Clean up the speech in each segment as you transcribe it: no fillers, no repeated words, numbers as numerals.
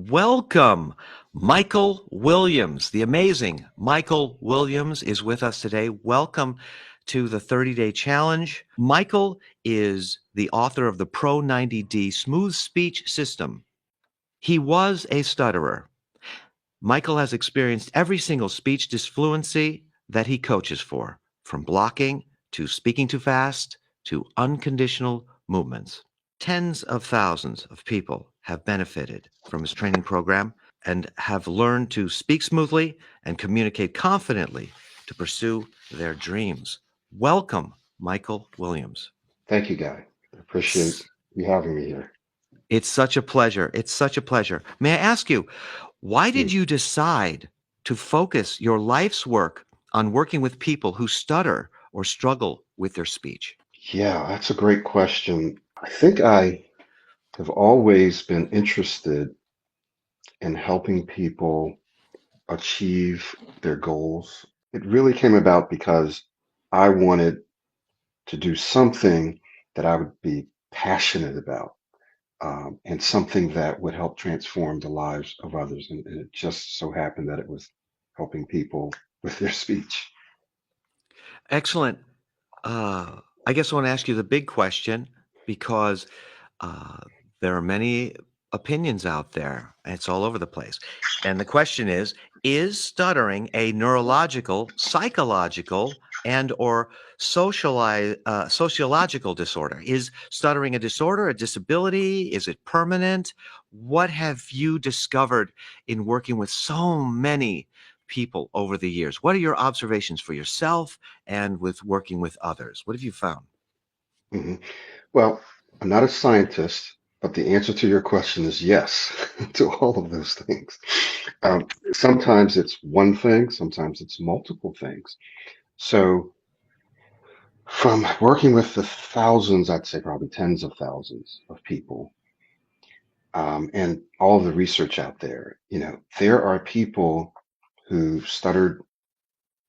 Welcome, Michael Williams. The amazing Michael Williams is with us today. Welcome to the 30-Day Challenge. Michael is the author of the Pro90d Smooth Speech System. He was a stutterer. Michael has experienced every single speech disfluency that he coaches for, from blocking to speaking too fast to unconditional movements. Tens of thousands of people have benefited from his training program and have learned to speak smoothly and communicate confidently to pursue their dreams. Welcome, Michael Williams. Thank you, Guy. I appreciate you having me here. It's such a pleasure. It's such a pleasure. May I ask you, why did Mm. you decide to focus your life's work on working with people who stutter or struggle with their speech? Yeah, that's a great question. I think I have always been interested in helping people achieve their goals. It really came about because I wanted to do something that I would be passionate about, and something that would help transform the lives of others. And it just so happened that it was helping people with their speech. Excellent. I guess I want to ask you the big question because uh, there are many opinions out there, and it's all over the place. And the question is stuttering a neurological, psychological, and or sociological disorder? Is stuttering a disorder, a disability? Is it permanent? What have you discovered in working with so many people over the years? What are your observations for yourself and with working with others? What have you found? hmm Well, I'm not a scientist, but the answer to your question is yes to all of those things. Sometimes it's one thing, sometimes it's multiple things. So, from working with the thousands, I'd say probably tens of thousands of people, and all of the research out there, there are people who stuttered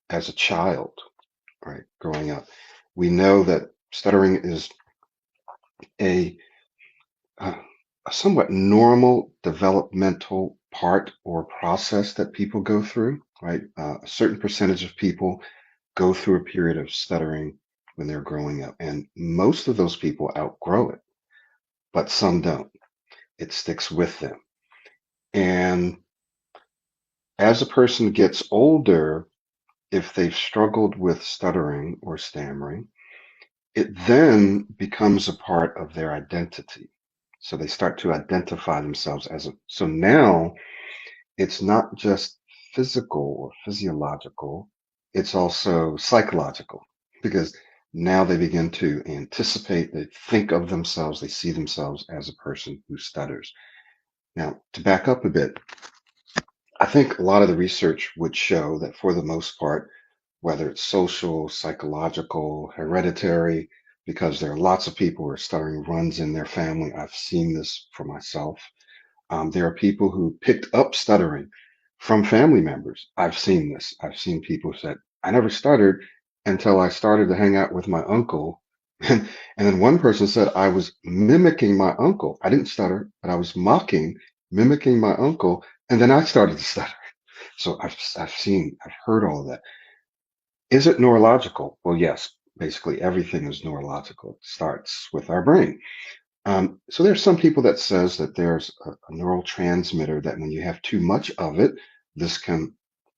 as a child, right, growing up. We know that stuttering is a uh, a somewhat normal developmental part or process that people go through, right? A certain percentage of people go through a period of stuttering when they're growing up, and most of those people outgrow it, but some don't. It sticks with them. And as a person gets older, if they've struggled with stuttering or stammering, it then becomes a part of their identity. So they start to identify themselves as a, so now it's not just physical or physiological, it's also psychological because now they begin to anticipate, they think of themselves, they see themselves as a person who stutters. Now, to back up a bit, I think a lot of the research would show that for the most part, whether it's social, psychological, hereditary, because there are lots of people where stuttering runs in their family. I've seen this for myself. There are people who picked up stuttering from family members. I've seen this. I've seen people said, I never stuttered until I started to hang out with my uncle. And then one person said, I was mimicking my uncle. I didn't stutter, but I was mimicking my uncle. And then I started to stutter. So I've heard all of that. Is it neurological? Well, yes. Basically, everything is neurological. It starts with our brain. So there's some people that says that there's a neurotransmitter that when you have too much of it, this can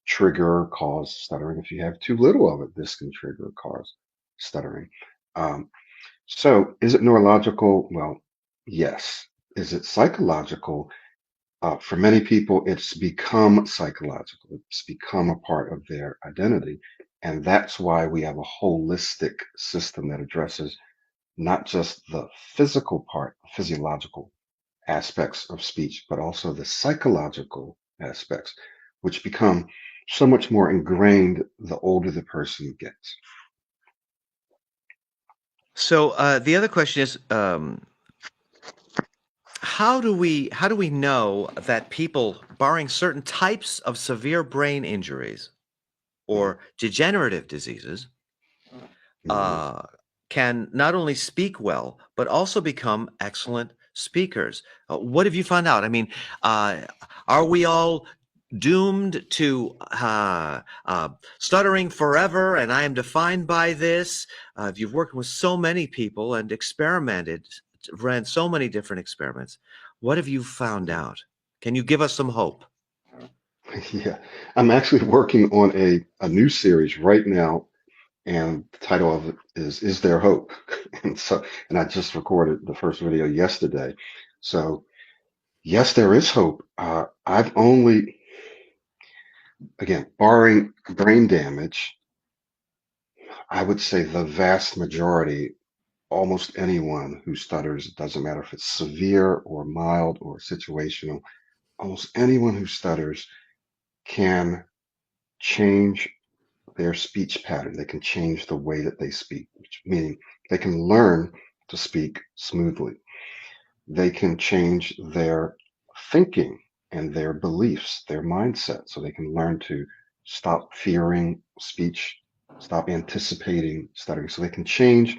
trigger or cause stuttering. If you have too little of it, this can trigger or cause stuttering. Um, so is it neurological? Well, yes. Is it psychological? For many people, it's become psychological. It's become a part of their identity. And that's why we have a holistic system that addresses not just the physical part, physiological aspects of speech, but also the psychological aspects, which become so much more ingrained the older the person gets. So the other question is, how do we know that people, barring certain types of severe brain injuries Mm, or degenerative diseases, mhm. uh, can not only speak well but also become excellent speakers. What have you found out? I mean, uh, are we all doomed to stuttering forever, and I am defined by this? You've worked with so many people and experimented, ran so many different experiments. What have you found out? Can you give us some hope? Yeah, I'm actually working on a new series right now, and the title of it is There Hope? And I just recorded the first video yesterday. So yes, there is hope. I've only, again, barring brain damage, I would say the vast majority, almost anyone who stutters, it doesn't matter if it's severe or mild or situational, almost anyone who stutters can change their speech pattern. They can change the way that they speak, which meaning they can learn to speak smoothly. They can change their thinking and their beliefs, their mindset, so they can learn to stop fearing speech, stop anticipating stuttering. So they can change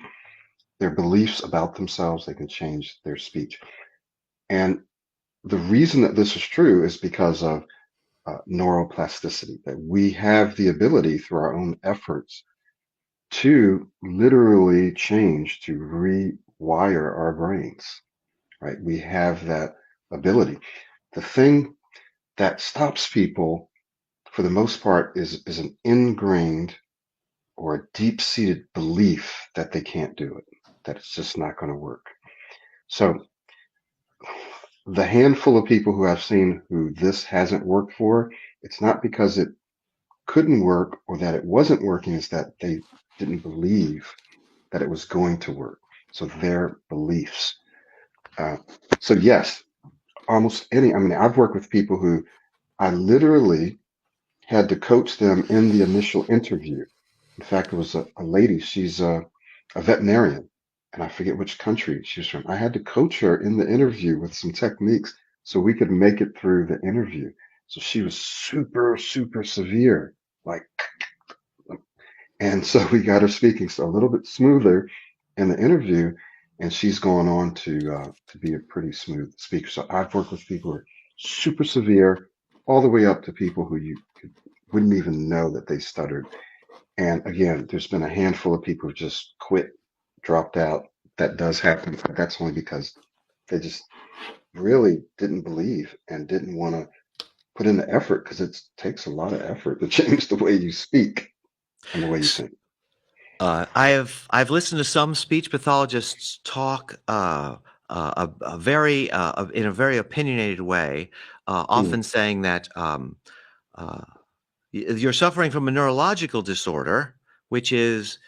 their beliefs about themselves, they can change their speech. And the reason that this is true is because of neuroplasticity, that we have the ability through our own efforts to literally change, to rewire our brains, right? We have that ability. The thing that stops people, for the most part, is an ingrained or a deep-seated belief that they can't do it, that it's just not going to work. So the handful of people who I've seen who this hasn't worked for, it's not because it couldn't work or that it wasn't working, is that they didn't believe that it was going to work. So their beliefs. Uh, so yes, almost any, I mean, I've worked with people who I literally had to coach them in the initial interview. In fact, it was a lady, she's a veterinarian, and I forget which country she's from. I had to coach her in the interview with some techniques so we could make it through the interview. So she was super, super severe, like, and so we got her speaking so a little bit smoother in the interview, and she's gone on to be a pretty smooth speaker. So I've worked with people who are super severe, all the way up to people who you wouldn't even know that they stuttered. And again, there's been a handful of people who just quit, dropped out. That does happen, but that's only because they just really didn't believe and didn't want to put in the effort, because it takes a lot of effort to change the way you speak and the way you think. I've listened to some speech pathologists talk a very in a very opinionated way, Mm, often saying that uh, you're suffering from a neurological disorder, which is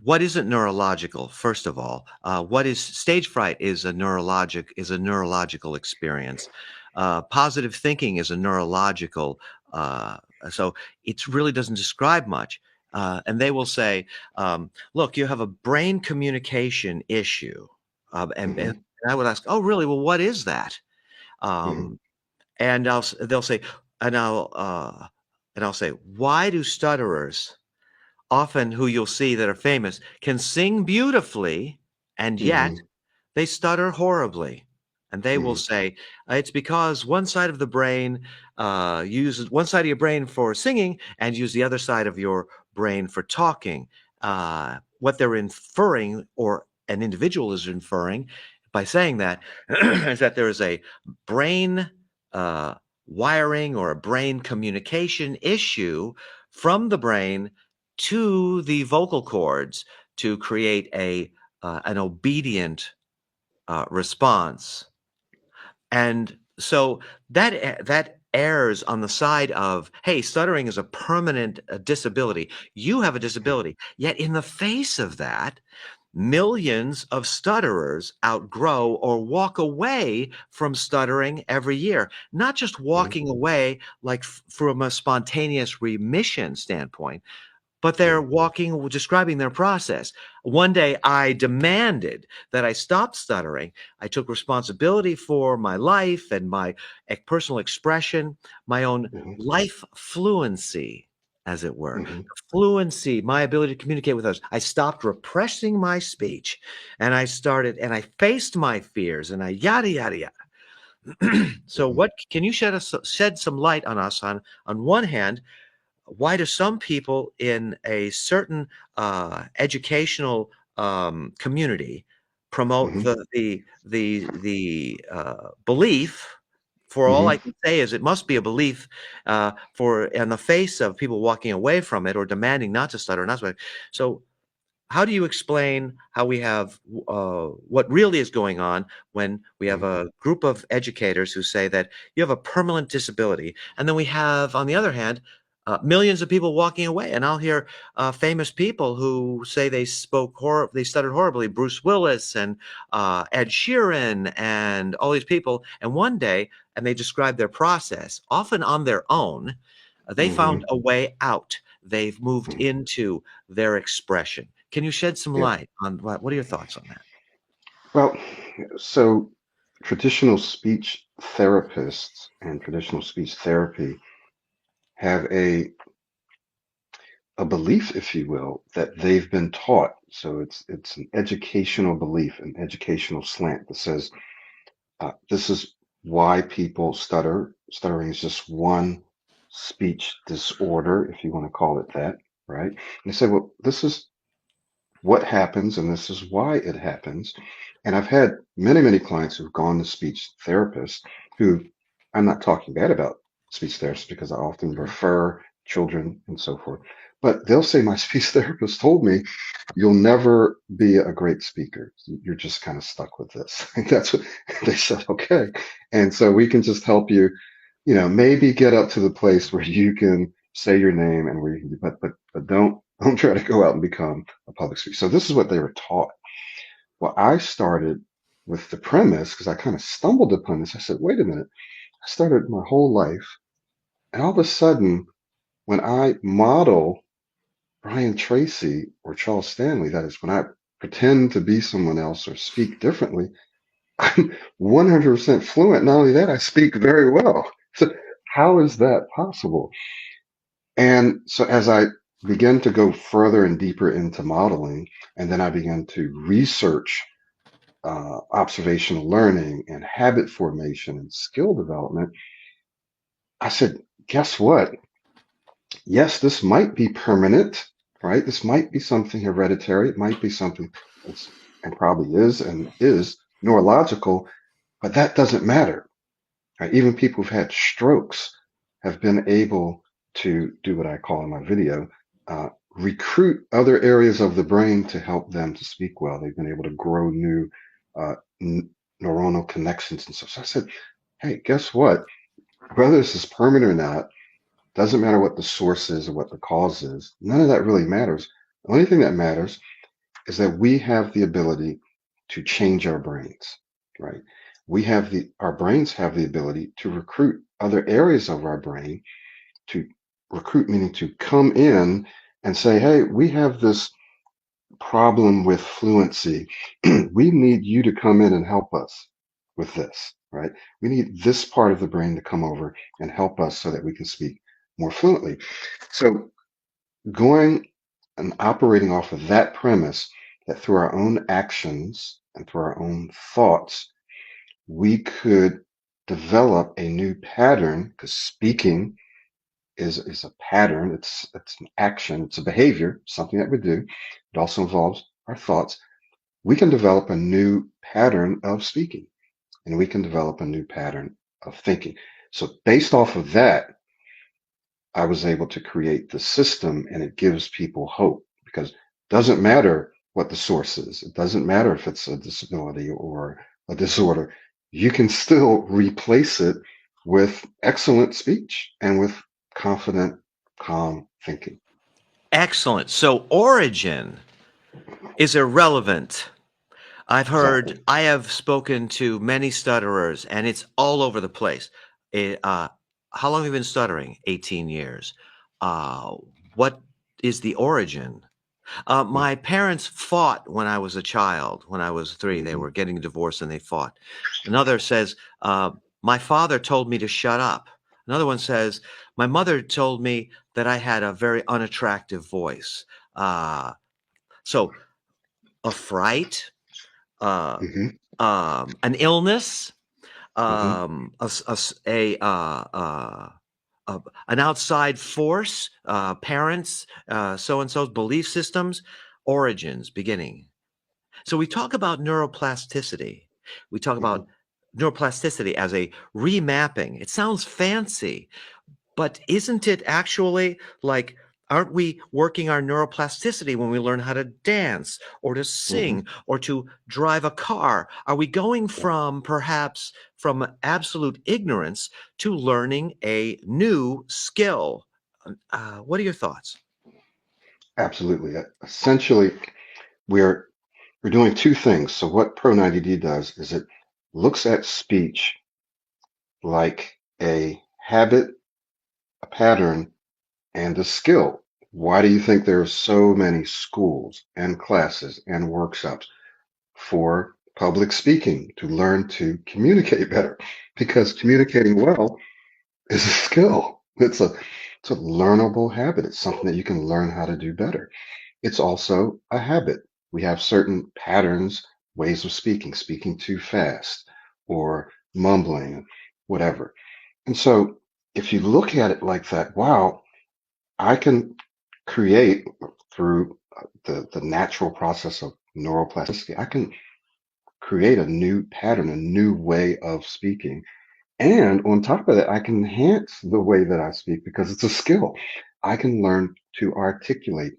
what isn't neurological. First of all, what is stage fright is a neurological experience. Positive thinking is a neurological. So it really doesn't describe much. And they will say, "Look, you have a brain communication issue," and hmm I would ask, "Oh, really? Well, what is that?" hmm Um, and they'll say, and I'll say, why do stutterers, often who you'll see that are famous, can sing beautifully and yet hmm they stutter horribly? And they will hmm say, it's because one side of the brain uses one side of your brain for singing and use the other side of your brain for talking. What they're inferring, or an individual is inferring by saying that, is that there is a brain uh, wiring or a brain communication issue from the brain to the vocal cords to create a an obedient response. And so that errs on the side of, hey, stuttering is a permanent disability. You have a disability. Yet in the face of that, millions of stutterers outgrow or walk away from stuttering every year. Not just hmm walking away like from a spontaneous remission standpoint, but they're hmm describing their process. One day I demanded that I stop stuttering. I took responsibility for my life and my personal expression, my own hmm life fluency. as it were. Hmm. Fluency, my ability to communicate with others. I stopped repressing my speech and I faced my fears and I yada, yada, yada. So Hmm. what can you shed some light on us on one hand, why do some people in a certain educational community promote Hmm. the belief? For all Hmm. I can say is it must be a belief for in the face of people walking away from it or demanding not to stutter, not to. So how do you explain how we have what really is going on when we have Hmm. a group of educators who say that you have a permanent disability, and then we have, on the other hand, millions of people walking away? And I'll hear famous people who say they stuttered horribly, Bruce Willis and Ed Sheeran and all these people. And one day, and they describe their process, often on their own, they found Hmm. a way out. They've moved into their expression. Can you shed some Yeah. light on what are your thoughts on that? Well, so traditional speech therapists and traditional speech therapy have a belief, if you will, that they've been taught. So it's an educational belief, an educational slant that says this is why people stutter. Stuttering is just one speech disorder, if you want to call it that, right? And they say, well, this is what happens and this is why it happens. And I've had many, many clients who've gone to speech therapists who, I'm not talking bad about speech therapists because I often Mhm. refer children and so forth, but they'll say, my speech therapist told me you'll never be a great speaker. You're just kind of stuck with this. That's what they said. Okay. And so we can just help you, maybe get up to the place where you can say your name and where you can, but don't try to go out and become a public speaker. So this is what they were taught. Well, I started with the premise because I kind of stumbled upon this. I said, wait a minute. I started my whole life, and all of a sudden, when I model Brian Tracy or Charles Stanley, that is, when I pretend to be someone else or speak differently, I'm 100% fluent. Not only that, I speak very well. So how is that possible? And so as I began to go further and deeper into modeling, and then I began to research observational learning and habit formation and skill development, I said, guess what? Yes, this might be permanent, right? This might be something hereditary. It might be something that's, and probably is neurological, but that doesn't matter. Right? Even people who've had strokes have been able to do what I call in my video, recruit other areas of the brain to help them to speak well. They've been able to grow new uh, n- neuronal connections and stuff. So I said, hey, guess what? Whether this is permanent or not, doesn't matter what the source is or what the cause is. None of that really matters. The only thing that matters is that we have the ability to change our brains, right? Our brains have the ability to recruit other areas of our brain, to recruit, meaning to come in and say, hey, we have this problem with fluency. We need you to come in and help us with this, right? We need this part of the brain to come over and help us so that we can speak more fluently. So going and operating off of that premise that through our own actions and through our own thoughts, we could develop a new pattern because speaking is a pattern. It's an action. It's a behavior, something that we do. It also involves our thoughts. We can develop a new pattern of speaking and we can develop a new pattern of thinking. So based off of that, I was able to create the system and it gives people hope because it doesn't matter what the source is. It doesn't matter if it's a disability or a disorder. You can still replace it with excellent speech and with confident, calm thinking. Excellent. So origin is irrelevant. Exactly. I have spoken to many stutterers, and it's all over the place. It, how long have you been stuttering? 18 years. Uh, what is the origin? My parents fought when I was a child. When I was 3, they Mm-hmm. were getting divorced and they fought. Another says, my father told me to shut up. Another one says, My mother told me that I had a very unattractive voice. Uh, so a fright, uh, Hmm. an illness, Hmm. a, s- a s- a- an outside force, parents, so and so's belief systems, origins, beginning. So we talk about neuroplasticity. We talk Hmm. about neuroplasticity as a remapping. It sounds fancy, but isn't it actually like, aren't we working our neuroplasticity when we learn how to dance or to Hmm. sing or to drive a car? Are we going from perhaps from absolute ignorance to learning a new skill? What are your thoughts? Absolutely. Essentially, we're we're doing two things. So what Pro90D does is it looks at speech like a habit, a pattern, and a skill. Why do you think there are so many schools and classes and workshops for public speaking to learn to communicate better? Because communicating well is a skill. It's a learnable habit. It's something that you can learn how to do better. It's also a habit. We have certain patterns, ways of speaking, speaking too fast or mumbling, whatever. And so if you look at it like that, wow, I can create through the natural process of neuroplasticity, I can create a new pattern, a new way of speaking. And on top of that, I can enhance the way that I speak because it's a skill. I can learn to articulate.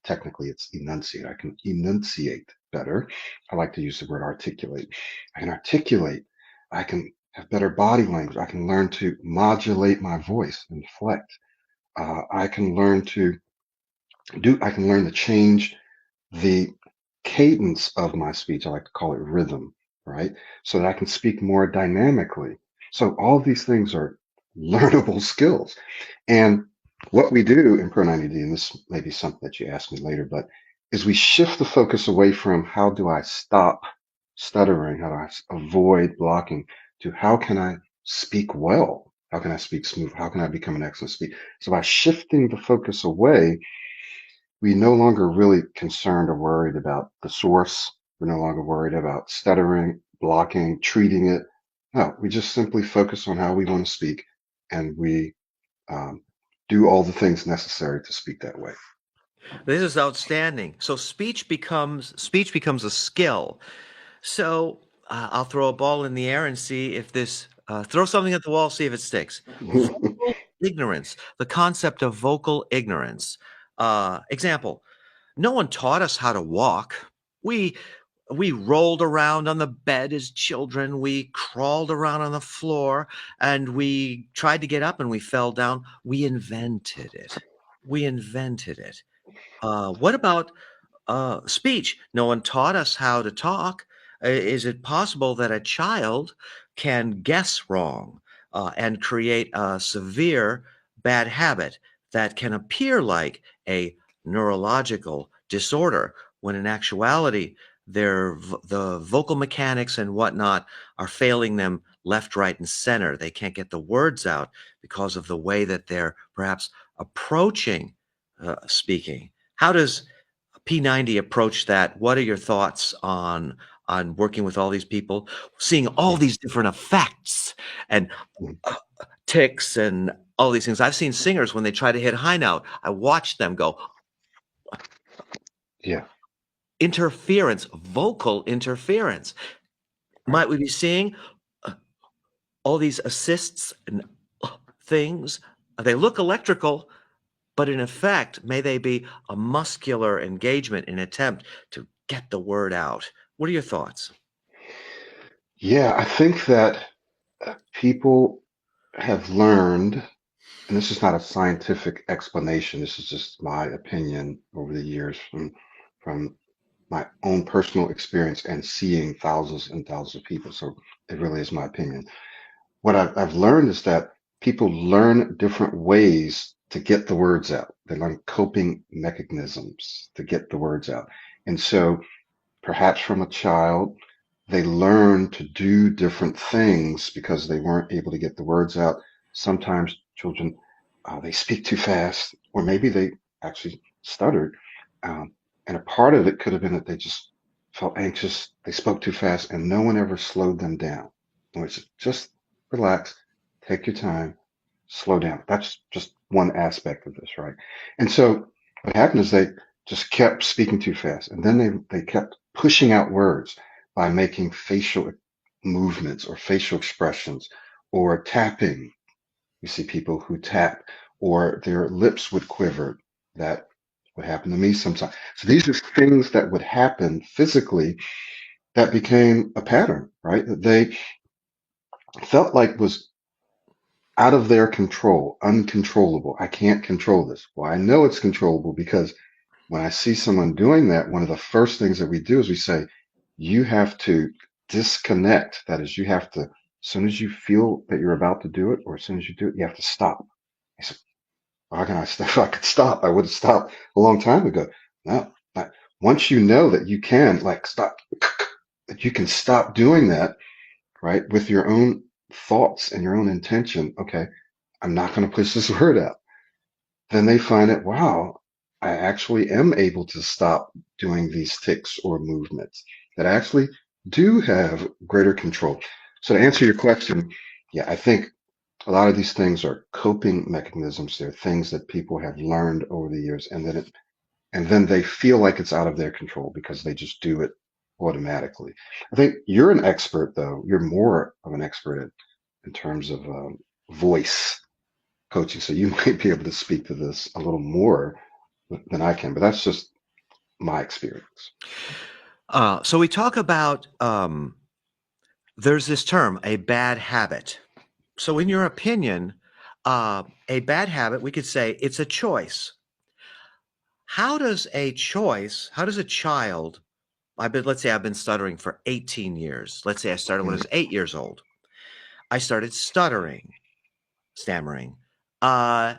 Technically, it's enunciate. I can enunciate better. I like to use the word articulate. I can articulate. I can have better body language. I can learn to modulate my voice, inflect. I can learn I can learn to change the cadence of my speech. I like to call it rhythm, right? So that I can speak more dynamically. So all these things are learnable skills. And what we do in Pro 90D, and this may be something that you ask me later, but is we shift the focus away from how do I stop stuttering, how do avoid blocking, to how can I speak well? How can I speak smooth? How can I become an excellent speaker? So by shifting the focus away, we no longer really concerned or worried about the source. We're no longer worried about stuttering, blocking, treating it. No, we just simply focus on how we want to speak, and we um, do all the things necessary to speak that way. This is outstanding. So speech becomes a skill. So I'll throw a ball in the air and see if this, throw something at the wall, see if it sticks. Vocal ignorance, the concept of vocal ignorance. Example, no one taught us how to walk. We we rolled around on the bed as children. We crawled around on the floor and we tried to get up and we fell down. We invented it. We invented it. What about speech? No one taught us how to talk. Is it possible that a child can guess wrong and create a severe bad habit that can appear like a neurological disorder when in actuality the vocal mechanics and whatnot are failing them left, right, and center? They can't get the words out because of the way that they're perhaps approaching speaking. How does P90 approach that? What are your thoughts on working with all these people, seeing all Yeah. these different effects and uh, ticks and all these things? I've seen singers when they try to hit high note, I watch them go Yeah. interference, vocal interference. Right. Might we be seeing uh, all these assists and things? They look electrical, but in effect, may they be a muscular engagement in attempt to get the word out? What are your thoughts? Yeah. I think that people have learned, and this is not a scientific explanation. This is just my opinion over the years from my own personal experience and seeing thousands and thousands of people. So it really is my opinion. What I've learned is that people learn different ways to get the words out. They learn coping mechanisms to get the words out. And so perhaps from a child, they learn to do different things because they weren't able to get the words out. Sometimes children they speak too fast, or maybe they actually stuttered. Um, and a part of it could have been that they just felt anxious, they spoke too fast, and no one ever slowed them down. Which just relax, take your time, slow down. That's just one aspect of this, right? And so what happened is they just kept speaking too fast, and then they kept pushing out words by making facial movements or facial expressions or tapping. You see people who tap, or their lips would quiver. That would happen to me sometimes. So these are things that would happen physically that became a pattern, right? That they felt like was out of their control, uncontrollable. I can't control this. Well, I know it's controllable because when I see someone doing that, one of the first things that we do is we say, you have to disconnect. That is, you have to, as soon as you feel that you're about to do it, or as soon as you do it, you have to stop. I said, how can I stop? If I could stop, I would have stopped a long time ago. No, not, once you know that you can, like, stop, that you can stop doing that, right, with your own thoughts and your own intention. Okay, I'm not going to push this word out. Then they find it, wow, I actually am able to stop doing these tics or movements that actually do have greater control. So to answer your question, yeah, I think a lot of these things are coping mechanisms. They're things that people have learned over the years, and then they feel like it's out of their control because they just do it automatically. I think you're an expert, though. You're more of an expert in terms of voice coaching, so you might be able to speak to this a little more than I can. But that's just my experience. So we talk about there's this term, a bad habit. So, in your opinion, a bad habit, we could say it's a choice. How does a child, let's say I've been stuttering for 18 years. Let's say I started when I Mm, was 8 years old. I started stuttering, stammering. Uh,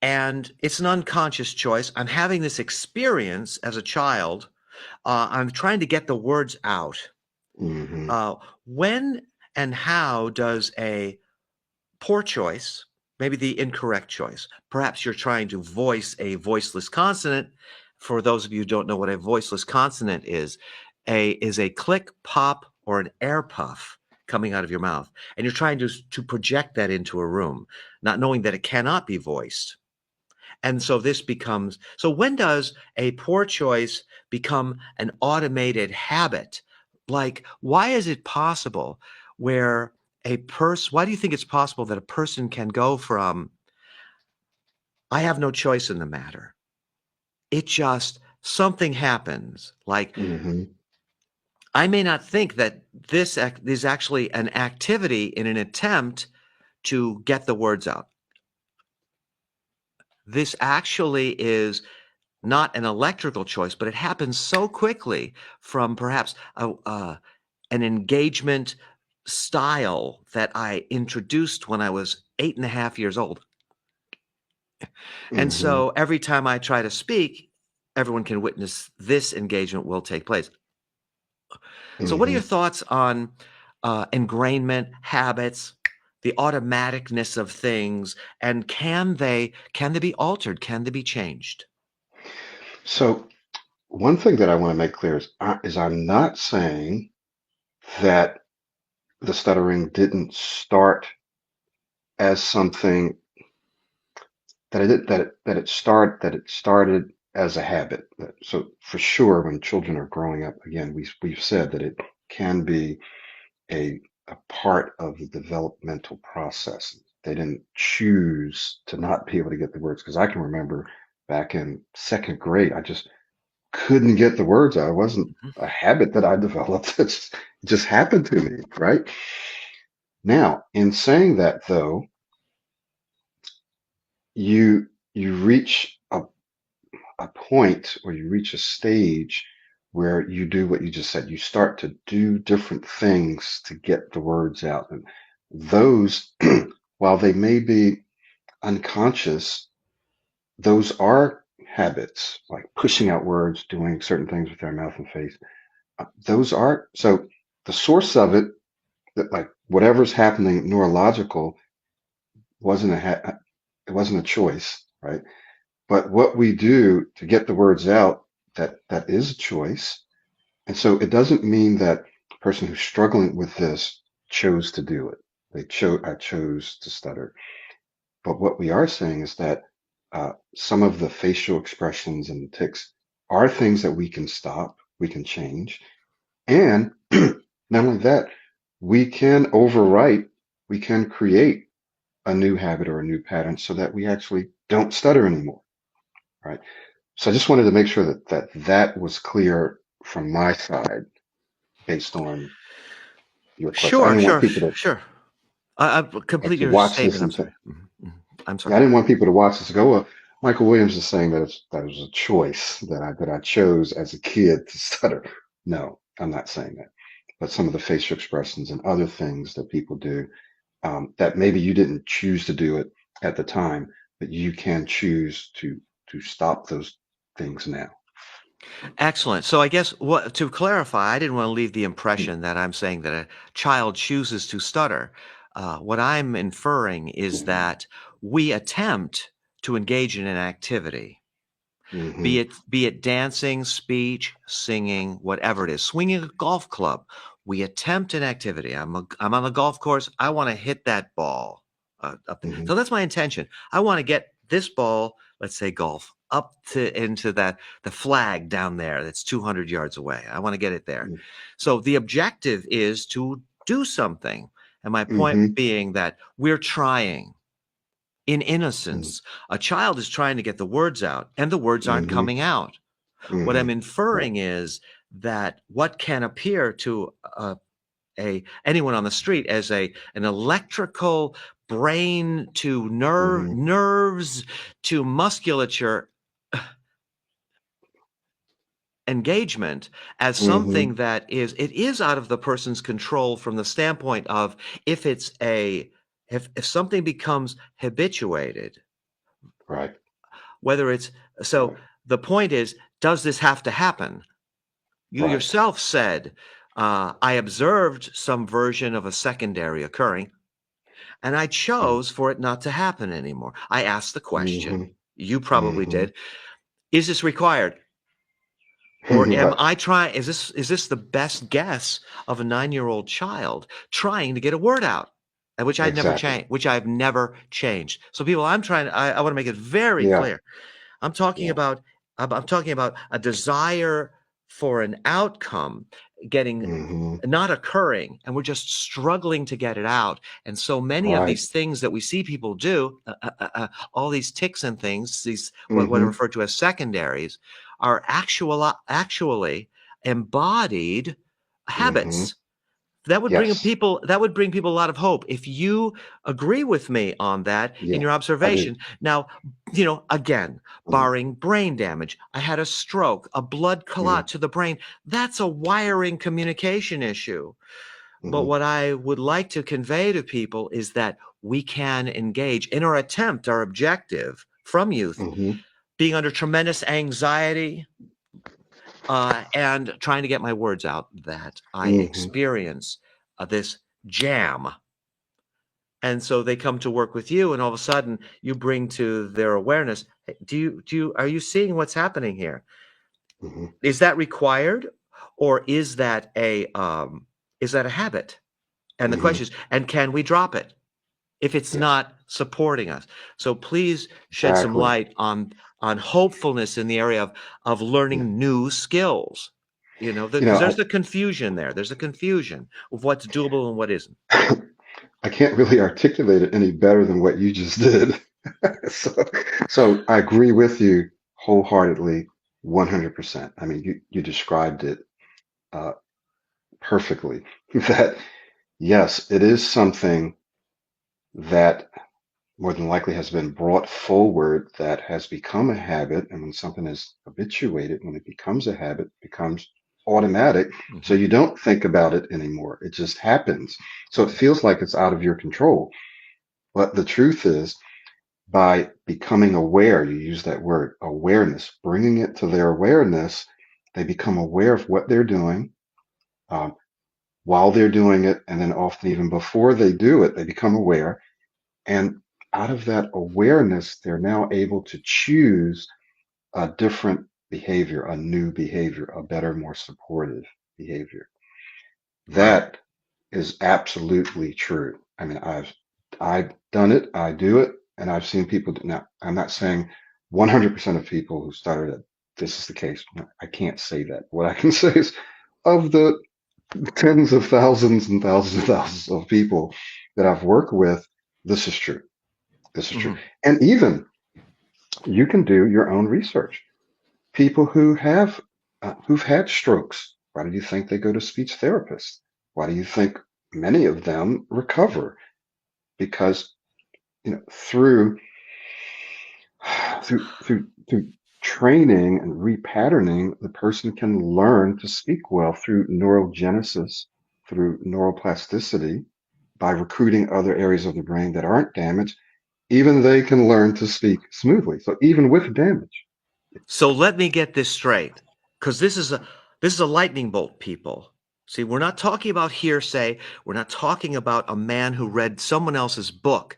and it's an unconscious choice. I'm having this experience as a child. I'm trying to get the words out. hmm Uh, when and how does a poor choice, maybe the incorrect choice, perhaps you're trying to voice a voiceless consonant. For those of you who don't know what a voiceless consonant is a click, pop, or an air puff coming out of your mouth, and you're trying to project that into a room, not knowing that it cannot be voiced. And so this becomes so when does a poor choice become an automated habit? Like, why is it possible where why do you think it's possible that a person can go from, I have no choice in the matter? It just, something happens. Like, hmm I may not think that is actually an activity in an attempt to get the words out. This actually is not an electrical choice, but it happens so quickly from perhaps an engagement style that I introduced when I was 8.5 years old. And hmm so every time I try to speak, everyone can witness this engagement will take place. So, what are your hmm thoughts on ingrainment, habits, the automaticness of things, and can they be altered? Can they be changed? So one thing that I want to make clear is I'm not saying that the stuttering didn't start as something that it started as a habit. So for sure, when children are growing up, again, we've said that it can be a part of the developmental process. They didn't choose to not be able to get the words, because I can remember back in second grade, I just couldn't get the words out. It wasn't Mhm. a habit that I developed. It just happened to me, right? Now, in saying that though, you reach a point, or you reach a stage where you do what you just said. You start to do different things to get the words out. And those, while they may be unconscious, those are habits, like pushing out words, doing certain things with our mouth and face. Those are, so the source of it, that like whatever's happening neurological wasn't It wasn't a choice, right? But what we do to get the words out, that is a choice. And so it doesn't mean that the person who's struggling with this chose to do it. I chose to stutter. But what we are saying is that some of the facial expressions and tics are things that we can stop, we can change. And not only that, we can overwrite, we can create a new habit or a new pattern so that we actually don't stutter anymore, right? So I just wanted to make sure that was clear from my side based on your question. I Sure, didn't want sure, people to sure. I complete to your watch statement. this I'm and sorry. think, I'm yeah, sorry. I didn't want people to watch this and go, well, Michael Williams is saying that it was a choice that I chose as a kid to stutter. No, I'm not saying that. But some of the facial expressions and other things that people do, that maybe you didn't choose to do it at the time, but you can choose to stop those things now. Excellent. So I guess what to clarify, I didn't want to leave the Mm, impression that I'm saying that a child chooses to stutter. What I'm inferring is that we attempt to engage in an activity, mm-hmm, be it dancing, speech, singing, whatever it is, swinging a golf club. We attempt an activity. I'm on the golf course. I want to hit that ball up there. mm-hmm, So that's my intention. I want to get this ball, let's say golf, up to into the flag down there that's 200 yards away. I want to get it there. So the objective is to do something. And my point mm-hmm, being that we're trying in mm-hmm, innocence. A child is trying to get the words out, and the words aren't mm-hmm, coming out. What mm-hmm. I'm Right. inferring is that what can appear to a anyone on the street as an electrical brain to Mm-hmm, nerves to musculature engagement as mm-hmm. something that is out of the person's control from the standpoint of if it's a if something becomes habituated, Right. whether it's so Right. the point is, does this have to happen? You Right. yourself said, I observed some version of a secondary occurring, and I chose for it not to happen anymore. I asked the Mm-hmm, question, you probably mm-hmm. did, is this required? Or am Right. I trying, is this the best guess of a 9-year-old child trying to get a word out? And Exactly. which I've never changed. So people, I want to make it very Yeah. clear. I'm talking Yeah. about I'm talking about a desire for an outcome getting Mm-hmm. not occurring, and we're just struggling to get it out. And so many of Right. these things that we see people do, all these tics and things, these what are Mm-hmm. referred to as secondaries, are actually embodied Mm-hmm. habits Yes. that would bring people a lot of hope if you agree with me on that in Yeah. your I do. observation. Now, again, Mm-hmm. barring brain damage, I had a stroke, a blood clot to the brain. That's a wiring communication issue. But Mm-hmm. what I would like to convey to people is that we can engage in our objective from youth, Mm-hmm. being under tremendous anxiety, and trying to get my words out that I Mm-hmm. experience this jam. And so they come to work with you, and all of a sudden you bring to their awareness, "Hey, are you seeing what's happening here? Mm-hmm. Is that required, or is that a habit?" And the Mm-hmm. question is, and can we drop it if it's Yes. not supporting us? So please shed some Exactly. light on hopefulness in the area of Yeah. learning new skills. You Because know, there's the confusion there. There's a confusion of what's doable and what isn't. I can't really articulate it any better than what you just did. so, so I agree with you wholeheartedly, 100%. I mean, you described it uh, perfectly. That yes, it is something that more than likely has been brought forward that has become a habit. And when something is habituated, when it becomes a habit, it becomes automatic. So Mhm. you don't think about it anymore. It just happens. So it feels like it's out of your control. But the truth is, by becoming aware, you use that word, awareness, bringing it to their awareness, they become aware of what they're doing um, while they're doing it. And then often even before they do it, they become aware. And out of that awareness, they're now able to choose a different behavior, a new behavior, a better, more supportive behavior. Wow. That is absolutely true. I mean, I've done it, I do it, and I've seen people do. Now, I'm not saying 100% of people who started it, this is the case. I can't say that. What I can say is of the tens of thousands and thousands of thousands of people that I've worked with, this is true. This is true. Hmm. And even you can do your own research. People who've had strokes, why do you think they go to speech therapists? Why do you think many of them recover? Because through training and repatterning, the person can learn to speak well through neurogenesis, through neuroplasticity, by recruiting other areas of the brain that aren't damaged. Even they can learn to speak smoothly. So even with damage. So let me get this straight, because this is a lightning bolt, people. See, we're not talking about hearsay. We're not talking about a man who read someone else's book.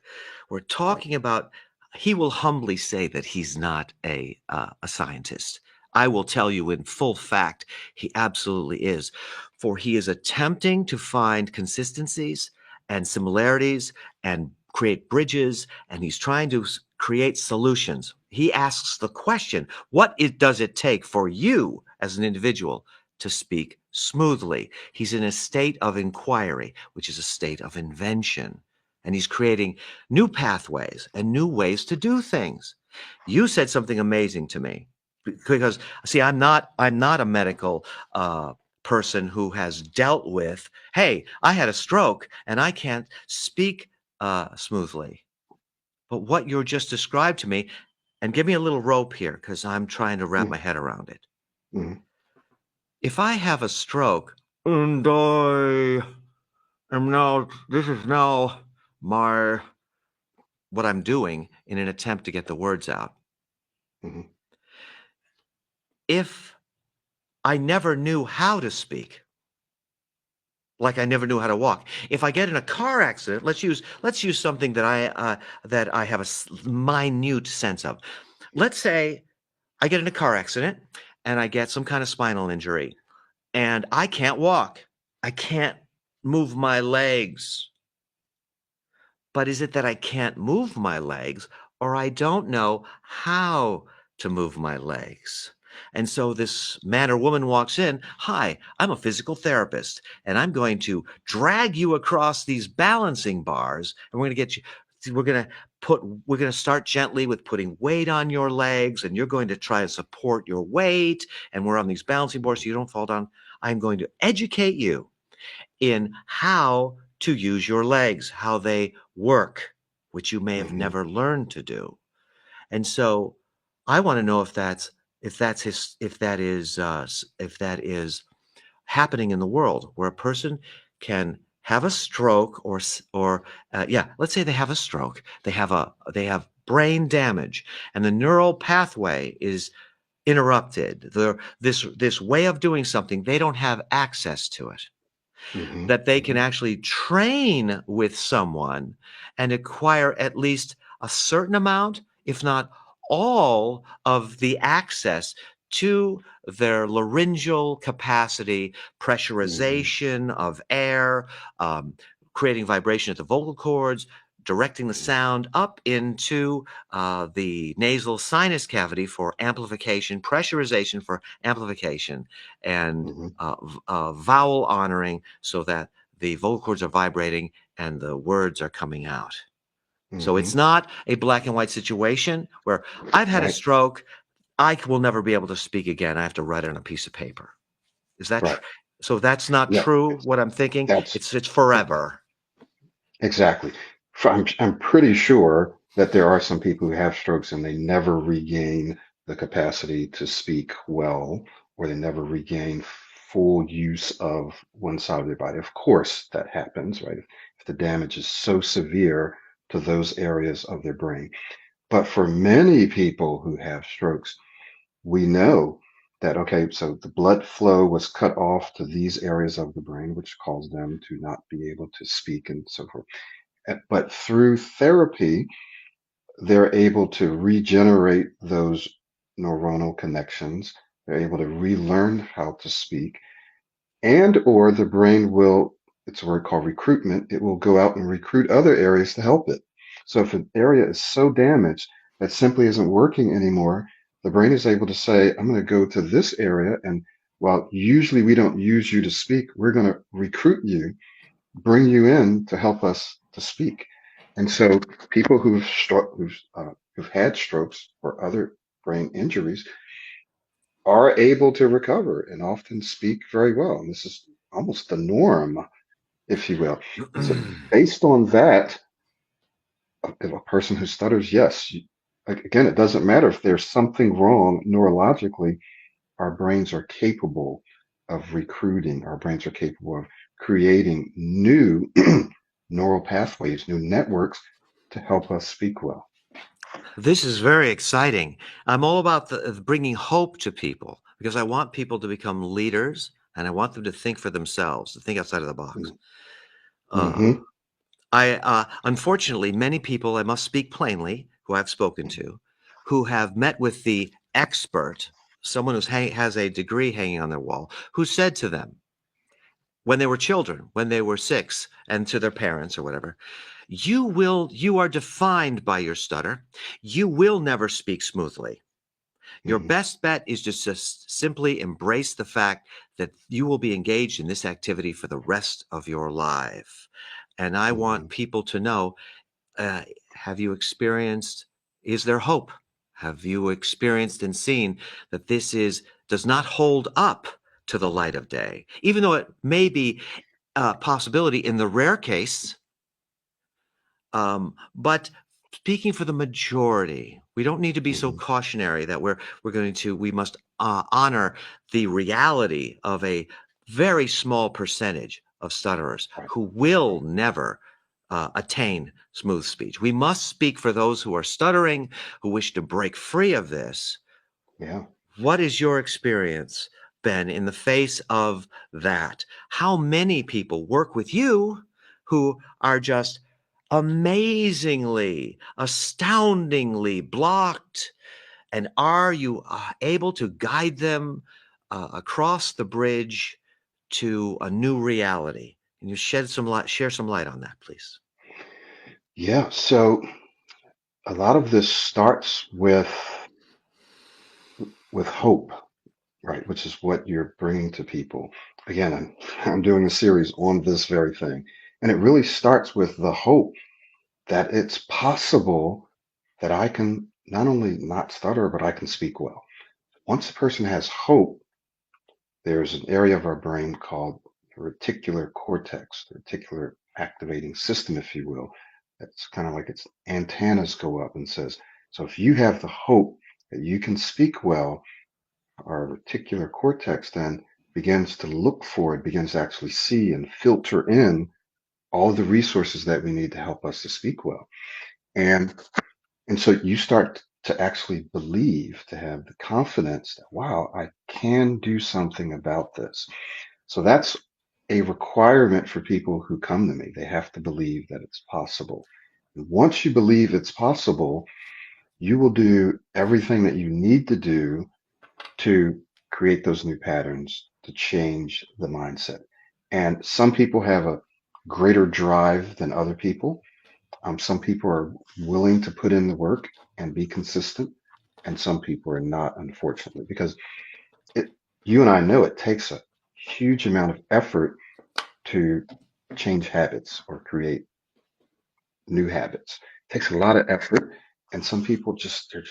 We're Right. talking about he will humbly say that he's not a scientist. I will tell you in full fact, he absolutely is, for he is attempting to find consistencies and similarities and create bridges, and he's trying to create solutions. He asks the question, does it take for you as an individual to speak smoothly? He's in a state of inquiry, which is a state of invention. And he's creating new pathways and new ways to do things. You said something amazing to me because, see, I'm not a medical person who has dealt with, hey, I had a stroke and I can't speak smoothly. But what you just described to me, and give me a little rope here because I'm trying to wrap my head around it. Mm-hmm. If I have a stroke and I am now, this is now my, what I'm doing in an attempt to get the words out. Mm-hmm. If I never knew how to speak, like I never knew how to walk. If I get in a car accident, let's use something that I have a minute sense of. Let's say I get in a car accident and I get some kind of spinal injury and I can't walk. I can't move my legs. But is it that I can't move my legs or I don't know how to move my legs? And so this man or woman walks in, hi, I'm a physical therapist, and I'm going to drag you across these balancing bars, and we're going to get you, we're going to start gently with putting weight on your legs, and you're going to try to support your weight, and we're on these balancing bars so you don't fall down. I'm going to educate you in how to use your legs, how they work, which you may have Mm-hmm. never learned to do. And so I want to know if that is happening in the world where a person can have a stroke or let's say they have a stroke, they have brain damage and the neural pathway is interrupted. This way of doing something, they don't have access to it, Mm-hmm. that they can Mm-hmm. actually train with someone and acquire at least a certain amount, if not all, of the access to their laryngeal capacity, Mm-hmm. pressurization of air, um, creating vibration at the vocal cords, directing the sound up into the nasal sinus cavity for amplification, pressurization for amplification, and Mm-hmm. vowel honoring so that the vocal cords are vibrating and the words are coming out. So Mm-hmm. it's not a black and white situation where I've had a Right. stroke. I will never be able to speak again. I have to write it on a piece of paper. Is that Right. true? So that's not No, true. What I'm thinking, that's it's forever. exactly. I'm pretty sure that there are some people who have strokes and they never regain the capacity to speak well, or they never regain full use of one side of their body. Of course, that happens, right? If the damage is so severe to those areas of their brain. But for many people who have strokes, we know that, okay, so the blood flow was cut off to these areas of the brain, which caused them to not be able to speak and so forth. But through therapy, they're able to regenerate those neuronal connections. They're able to relearn how to speak, and or the brain will, it's a word called recruitment, it will go out and recruit other areas to help it. So if an area is so damaged that simply isn't working anymore, the brain is able to say, I'm going to go to this area, and while usually we don't use you to speak, we're going to recruit you, bring you in to help us to speak. And so people who've had strokes or other brain injuries are able to recover and often speak very well. And this is almost the norm, if you will. And so, based on that, a person who stutters, yes, again, it doesn't matter if there's something wrong neurologically, our brains are capable of recruiting, our brains are capable of creating new neural pathways, new networks to help us speak well. This is very exciting. I'm all about bringing hope to people because I want people to become leaders and I want them to think for themselves, to think outside of the box. Uh, Mm-hmm. Unfortunately, many people, I must speak plainly, who I've spoken to, who have met with the expert, someone who has a degree hanging on their wall, who said to them when they were children, when they were 6, and to their parents or whatever, you are defined by your stutter. You will never speak smoothly. Your Mm-hmm. best bet is to just simply embrace the fact that you will be engaged in this activity for the rest of your life. And I Mm-hmm. want people to know, uh, have you experienced, is there hope? Have you experienced and seen that does not hold up to the light of day, even though it may be a possibility in the rare case, but speaking for the majority, we don't need to be so Mm-hmm. cautionary that we must honor the reality of a very small percentage of stutterers Right. who will Right. never attain smooth speech. We must speak for those who are stuttering, who wish to break free of this. Yeah. What is your experience, Ben, in the face of that? How many people work with you who are just amazingly, astoundingly blocked? And are you able to guide them across the bridge to a new reality? Can you share some light on that, please? Yeah. So a lot of this starts with hope, right? Which is what you're bringing to people. Again, I'm doing a series on this very thing, and it really starts with the hope that it's possible that I can not only not stutter, but I can speak well. Once a person has hope, there's an area of our brain called the reticular cortex, the reticular activating system, if you will. It's kind of like its antennas go up and says, so if you have the hope that you can speak well, our reticular cortex then begins to look for it, begins to actually see and filter in all the resources that we need to help us to speak well. And and so you start to actually believe, to have the confidence that, wow, I can do something about this. So that's a requirement for people who come to me. They have to believe that it's possible. And once you believe it's possible, you will do everything that you need to do to create those new patterns, to change the mindset. And some people have a greater drive than other people. Some people are willing to put in the work and be consistent, and some people are not, unfortunately, because it, you and I know it takes a huge amount of effort to change habits or create new habits. It takes a lot of effort, and some people they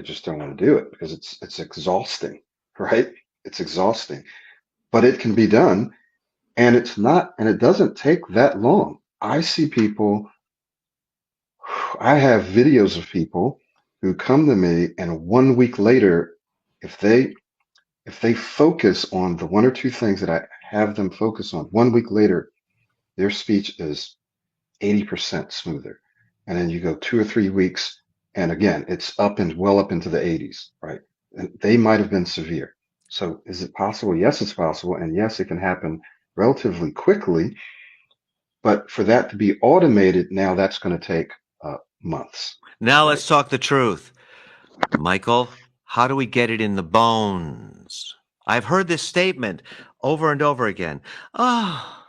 just don't want to do it because it's exhausting, right? It's exhausting, but it can be done, and it doesn't take that long. I see people, I have videos of people who come to me, and 1 week later, if they if they focus on the one or two things that I have them focus on, 1 week later, their speech is 80% smoother. And then you go 2 or 3 weeks, and again, it's up and well up into the 80s, right? And they might have been severe. So is it possible? Yes, it's possible. And yes, it can happen relatively quickly. But for that to be automated, now that's going to take months, Now right? let's talk the truth. Michael, how do we get it in the bones? I've heard this statement over and over again. Oh,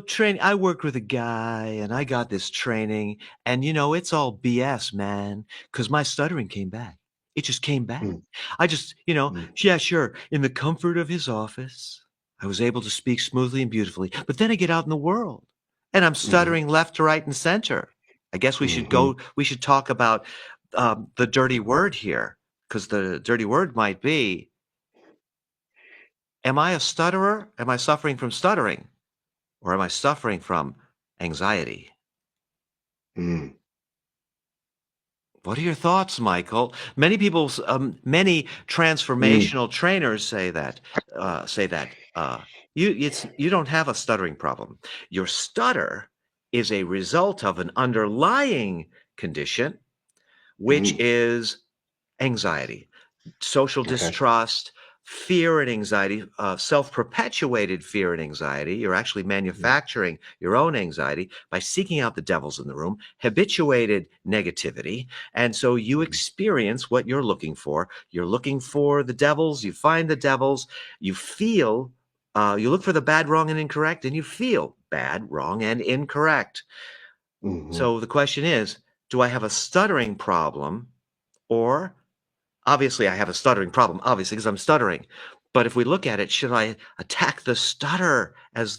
training. I worked with a guy and I got this training, and it's all BS, man, because my stuttering came back. It just came back. Mm, I just, mm, yeah, sure. In the comfort of his office, I was able to speak smoothly and beautifully. But then I get out in the world and I'm mhm, stuttering left to right and center. I guess mhm, we should talk about the dirty word here, because the dirty word might be, am I a stutterer? Am I suffering from stuttering? Or am I suffering from anxiety? mm, What are your thoughts, Michael? Many mm, transformational trainers say that you don't have a stuttering problem. Your stutter is a result of an underlying condition, which mm. is anxiety, social Okay. distrust, fear and anxiety, self perpetuated fear and anxiety. You're actually Mm, manufacturing your own anxiety by seeking out the devils in the room, habituated negativity. And so you mhm, experience what you're looking for. You're looking for the devils, you find the devils, you feel. You look for the bad, wrong, and incorrect, and you feel bad, wrong, and incorrect. mhm, So the question is, do I have a stuttering problem, or obviously, I have a stuttering problem, obviously, because I'm stuttering. But if we look at it, should I attack the stutter as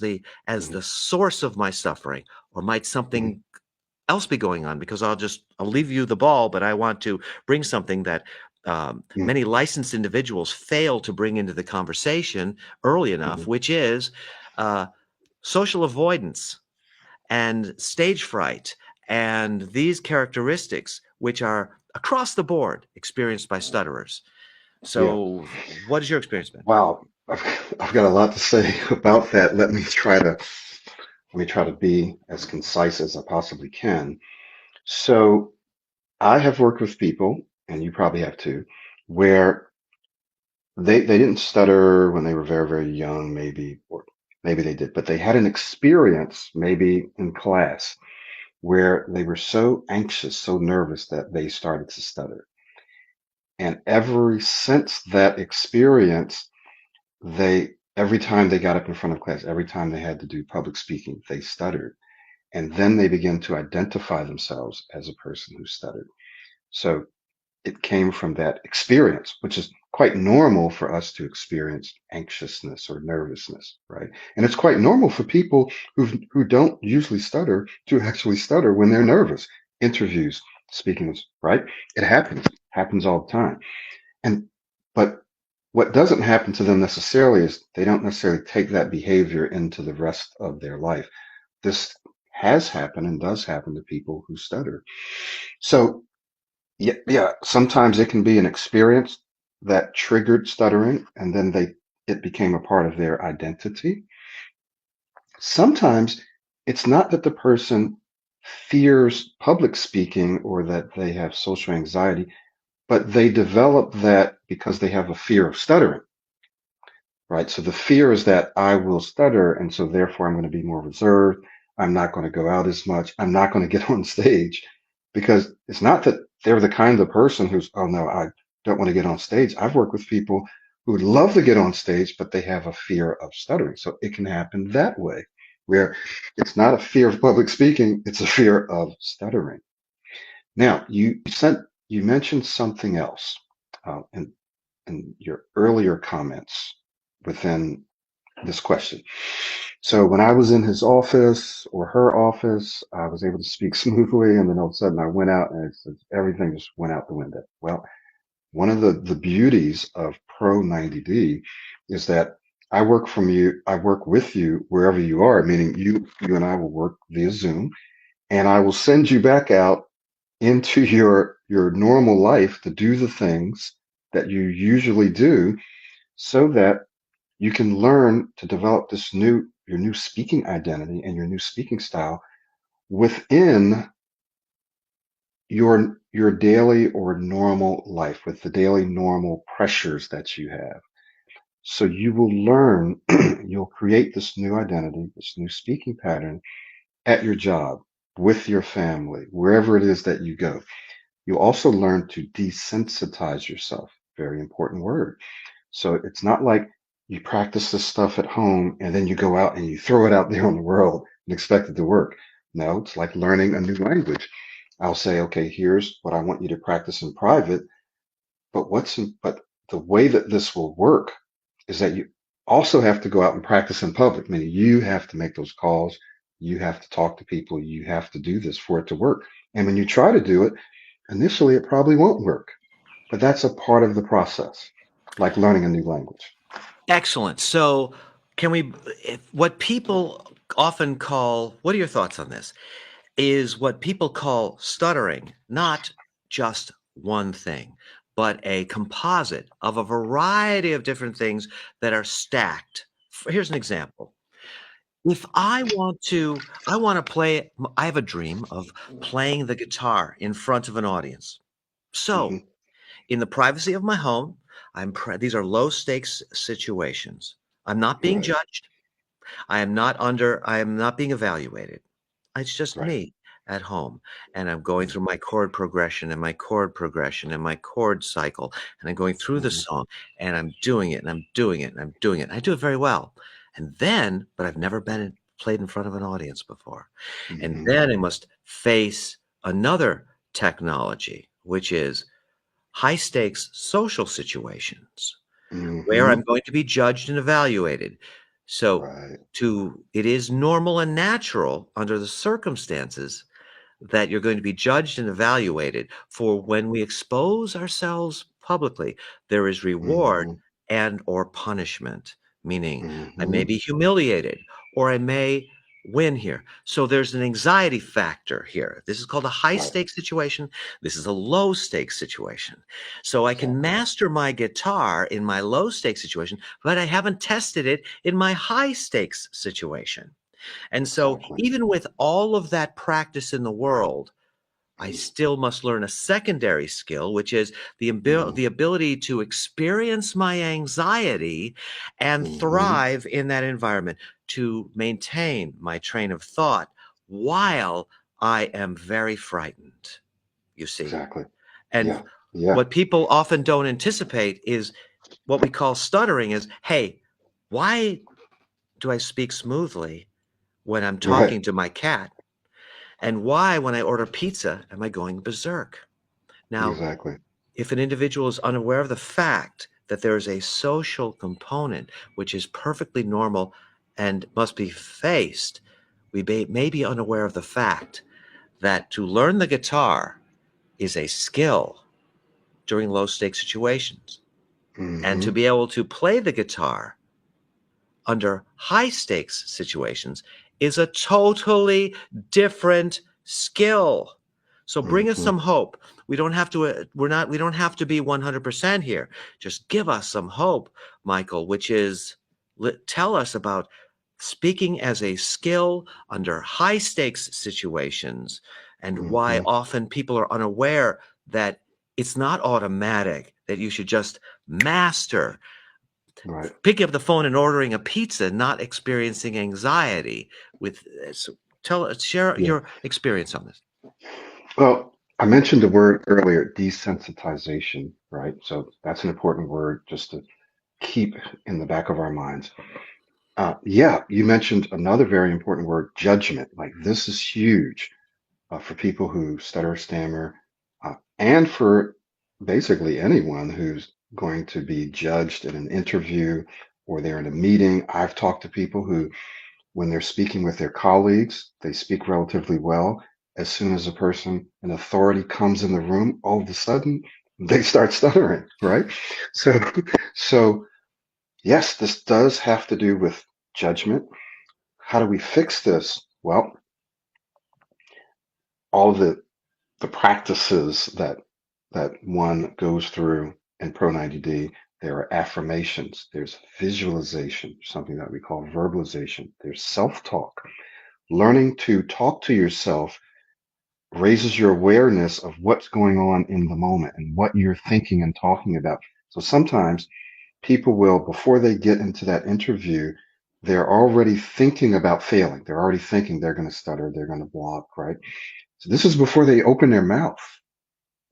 mhm, the source of my suffering, or might mhm, something else be going on? Because I'll leave you the ball, but I want to bring something that mm, many licensed individuals fail to bring into the conversation early enough, mhm, which is uh, social avoidance and stage fright, and these characteristics, which are across the board experienced by stutterers. yeah. So, what has your experience been? Wow. I've got a lot to say about that. Let me try to be as concise as I possibly can. So I have worked with people, and you probably have too, where they didn't stutter when they were very, very young, maybe, or maybe they did, but they had an experience, maybe in class, where they were so anxious, so nervous that they started to stutter. And ever since that experience, every time they got up in front of class, every time they had to do public speaking, they stuttered. And then they began to identify themselves as a person who stuttered. So it came from that experience, which is quite normal for us to experience anxiousness or nervousness, right? And it's quite normal for people who don't usually stutter to actually stutter when they're nervous. Interviews, speaking, right? It happens all the time. And but what doesn't happen to them necessarily is they don't necessarily take that behavior into the rest of their life. This has happened and does happen to people who stutter. So yeah, yeah, sometimes it can be an experience that triggered stuttering and then it became a part of their identity. Sometimes it's not that the person fears public speaking or that they have social anxiety, but they develop that because they have a fear of stuttering, right? So the fear is that I will stutter, and so therefore I'm going to be more reserved. I'm not going to go out as much. I'm not going to get on stage because it's not that they're the kind of person who's, oh no, I don't want to get on stage. I've worked with people who would love to get on stage, but they have a fear of stuttering. So it can happen that way, where it's not a fear of public speaking, it's a fear of stuttering. Now, you mentioned something else in your earlier comments within this question. So when I was in his office or her office, I was able to speak smoothly, and then all of a sudden I went out and everything just went out the window. Well, one of the beauties of Pro90D is that I work with you wherever you are, meaning you and I will work via Zoom, and I will send you back out into your normal life to do the things that you usually do so that you can learn to develop your new speaking identity and your new speaking style within your daily or normal life with the daily normal pressures that you have. So you will learn, you'll create this new identity, this new speaking pattern at your job. with your family, wherever it is that you go. You also learn to desensitize yourself. Very important word. So it's not like you practice this stuff at home and then you go out and you throw it out there on the world and expect it to work. No, it's like learning a new language. I'll say, okay, here's what I want you to practice in private, but the way that this will work is that you also have to go out and practice in public, meaning you have to make those calls, you have to talk to people, you have to do this for it to work. And when you try to do it, initially it probably won't work, but that's a part of the process, like learning a new language. Excellent. So, can we, what people often call, what are your thoughts on this? Is what people call stuttering, not just one thing, but a composite of a variety of different things that are stacked. Here's an example. If I want to play, I have a dream of playing the guitar in front of an audience. So, Hmm. in the privacy of my home, these are low stakes situations. I'm not being Right, judged. I am not being evaluated. It's just right. me at home, and I'm going through Hmm. my chord progression and my chord progression and my chord cycle, and I'm going through the Hmm. song, and I'm doing it, and I'm doing it, and I'm doing it. And I do it very well. And then, but I've never played in front of an audience before. And Hmm. then I must face another technology, which is high stakes social situations where Hmm. I'm going to be judged and evaluated. So Right. it is normal and natural under the circumstances that you're going to be judged and evaluated for when we expose ourselves publicly, there is reward Hmm. and or punishment, meaning I may Hmm. be humiliated or I may win here. So there's an anxiety factor here. This is called a high Right. stakes situation. This is a low stakes situation. So I can Exactly. master my guitar in my low stakes situation, but I haven't tested it in my high stakes situation. And so, Exactly. even with all of that practice in the world, I still must learn a secondary skill, which is Hmm. the ability to experience my anxiety and Hmm. thrive in that environment, to maintain my train of thought while I am very frightened, you see. Exactly. And Yeah. Yeah. what people often don't anticipate is what we call stuttering is, hey, why do I speak smoothly when I'm Right. talking to my cat? And why, when I order pizza, am I going berserk? Now, Exactly. if an individual is unaware of the fact that there is a social component which is perfectly normal and must be faced, we may be unaware of the fact that to learn the guitar is a skill during low stakes situations. And to Hmm. be able to play the guitar under high stakes situations is a totally different skill. So bring us Hmm. some hope. We don't have to be 100% here. Just give us some hope, Michael, which is tell us about speaking as a skill under high stakes situations and why Hmm. often people are unaware that it's not automatic that you should just master Right. picking up the phone and ordering a pizza, not experiencing anxiety with so share Yeah. your experience on this. Well, I mentioned the word earlier, desensitization, right? So that's an important word just to keep in the back of our minds. Yeah, you mentioned another very important word, judgment. Like this is huge for people who stutter, stammer, and for basically anyone who's going to be judged in an interview or they're in a meeting. I've talked to people who, when they're speaking with their colleagues, they speak relatively well. As soon as a person in authority comes in the room, all of a sudden they start stuttering, right? So, so yes, this does have to do with judgment. How do we fix this? Well, all the practices that one goes through in Pro90D, there are affirmations, there's visualization, something that we call verbalization, there's self-talk. Learning to talk to yourself raises your awareness of what's going on in the moment and what you're thinking and talking about. So sometimes people will, before they get into that interview, they're already thinking about failing. They're already thinking they're going to stutter, they're going to block, right? So this is before they open their mouth.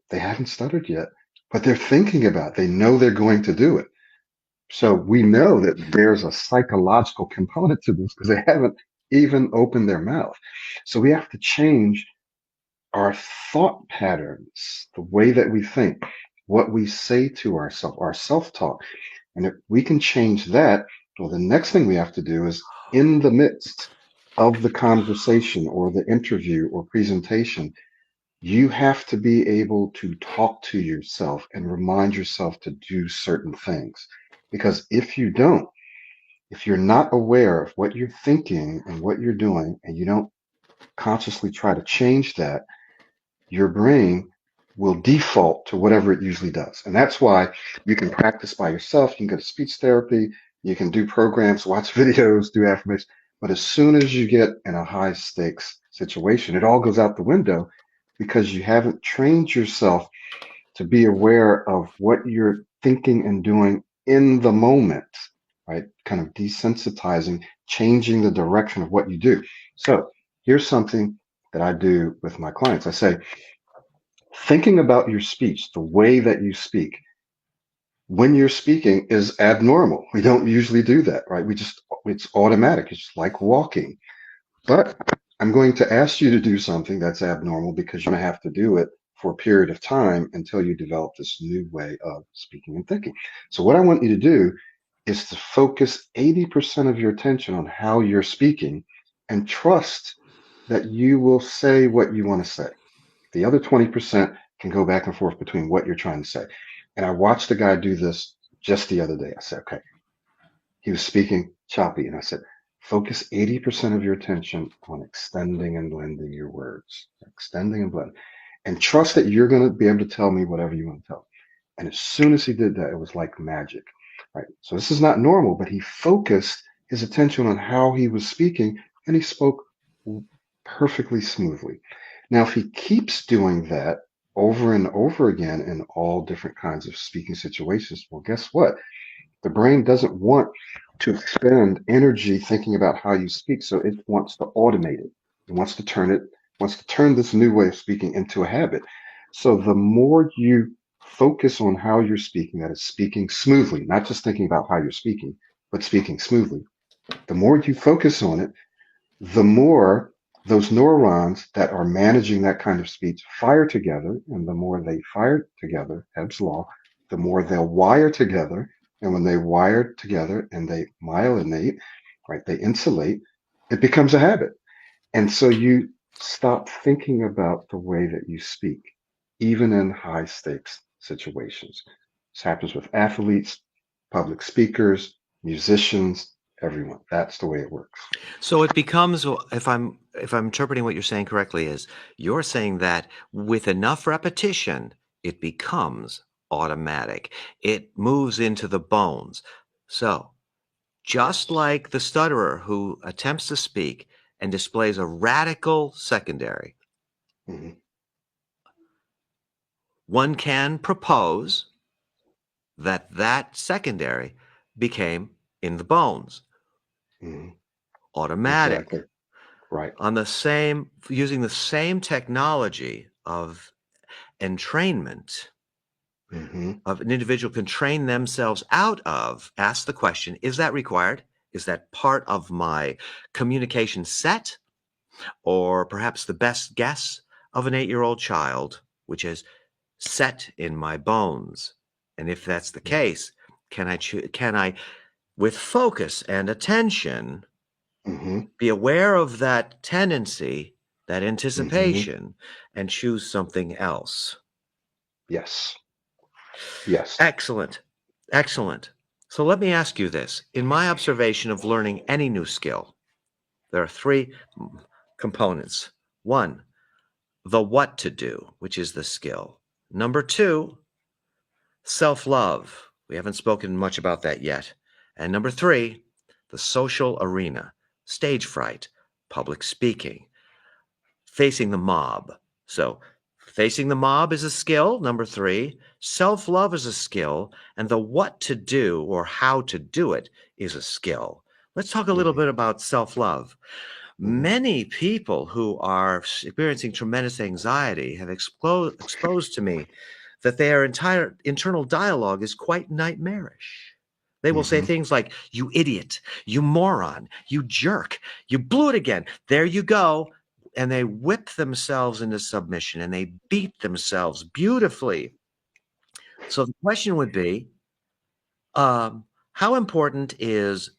They haven't stuttered yet, but they're thinking about it. They know they're going to do it. So we know that there's a psychological component to this because they haven't even opened their mouth. So we have to change our thought patterns, the way that we think, what we say to ourselves, our self-talk. And if we can change that, well, the next thing we have to do is in the midst of the conversation or the interview or presentation, you have to be able to talk to yourself and remind yourself to do certain things. Because if you don't, if you're not aware of what you're thinking and what you're doing, and you don't consciously try to change that, your brain will default to whatever it usually does. And that's why you can practice by yourself. You can go to speech therapy. You can do programs, watch videos, do affirmations. But as soon as you get in a high stakes situation, it all goes out the window because you haven't trained yourself to be aware of what you're thinking and doing in the moment, right? Kind of desensitizing, changing the direction of what you do. So here's something that I do with my clients. I say, thinking about your speech, the way that you speak, when you're speaking is abnormal. We don't usually do that, right? It's automatic. It's like walking. But I'm going to ask you to do something that's abnormal because you're going to have to do it for a period of time until you develop this new way of speaking and thinking. So what I want you to do is to focus 80% of your attention on how you're speaking and trust that you will say what you want to say. The other 20% can go back and forth between what you're trying to say. And I watched a guy do this just the other day. I said, okay, he was speaking choppy. And I said, focus 80% of your attention on extending and blending your words, extending and blending, and trust that you're going to be able to tell me whatever you want to tell. And as soon as he did that, it was like magic, right? So this is not normal, but he focused his attention on how he was speaking and he spoke perfectly smoothly. Now, if he keeps doing that over and over again in all different kinds of speaking situations, well, guess what? The brain doesn't want to expend energy thinking about how you speak, so it wants to automate it. It wants to turn this new way of speaking into a habit. So the more you focus on how you're speaking, that is speaking smoothly, not just thinking about how you're speaking, but speaking smoothly, the more you focus on it, the more those neurons that are managing that kind of speech fire together, and the more they fire together, Hebb's law, the more they'll wire together. And when they wire together and they myelinate, right, they insulate, it becomes a habit. And so you stop thinking about the way that you speak, even in high stakes situations. This happens with athletes, public speakers, musicians, everyone. That's the way it works. So it becomes, if I'm interpreting what you're saying correctly, is you're saying that with enough repetition, it becomes automatic. It moves into the bones. So just Yes. like the stutterer who attempts to speak and displays a radical secondary, Hmm. one can propose that that secondary became in the bones, Hmm. automatic, Exactly. Right. on the same, using the same technology of entrainment Hmm. of an individual can train themselves out of, ask the question, is that required? Is that part of my communication set? Or perhaps the best guess of an 8-year-old child, which is set in my bones? And if that's the case, can I, with focus and attention, Hmm. be aware of that tendency, that Hmm. anticipation, and choose something else? Yes. Yes. Excellent. Excellent. So let me ask you this. In my observation of learning any new skill, there are three components. One, the what to do, which is the skill. Number two, self love. We haven't spoken much about that yet. And number three, the social arena, stage fright, public speaking, facing the mob. So, facing the mob is a skill. Number three, self love is a skill. And the what to do or how to do it is a skill. Let's talk a little Hmm. bit about self-love. Hmm. Many people who are experiencing tremendous anxiety have exposed to me that their entire internal dialogue is quite nightmarish. They will say Hmm. things like, "You idiot, you moron, you jerk, you blew it again, there you go." And they whip themselves into submission and they beat themselves beautifully. So the question would be, how important is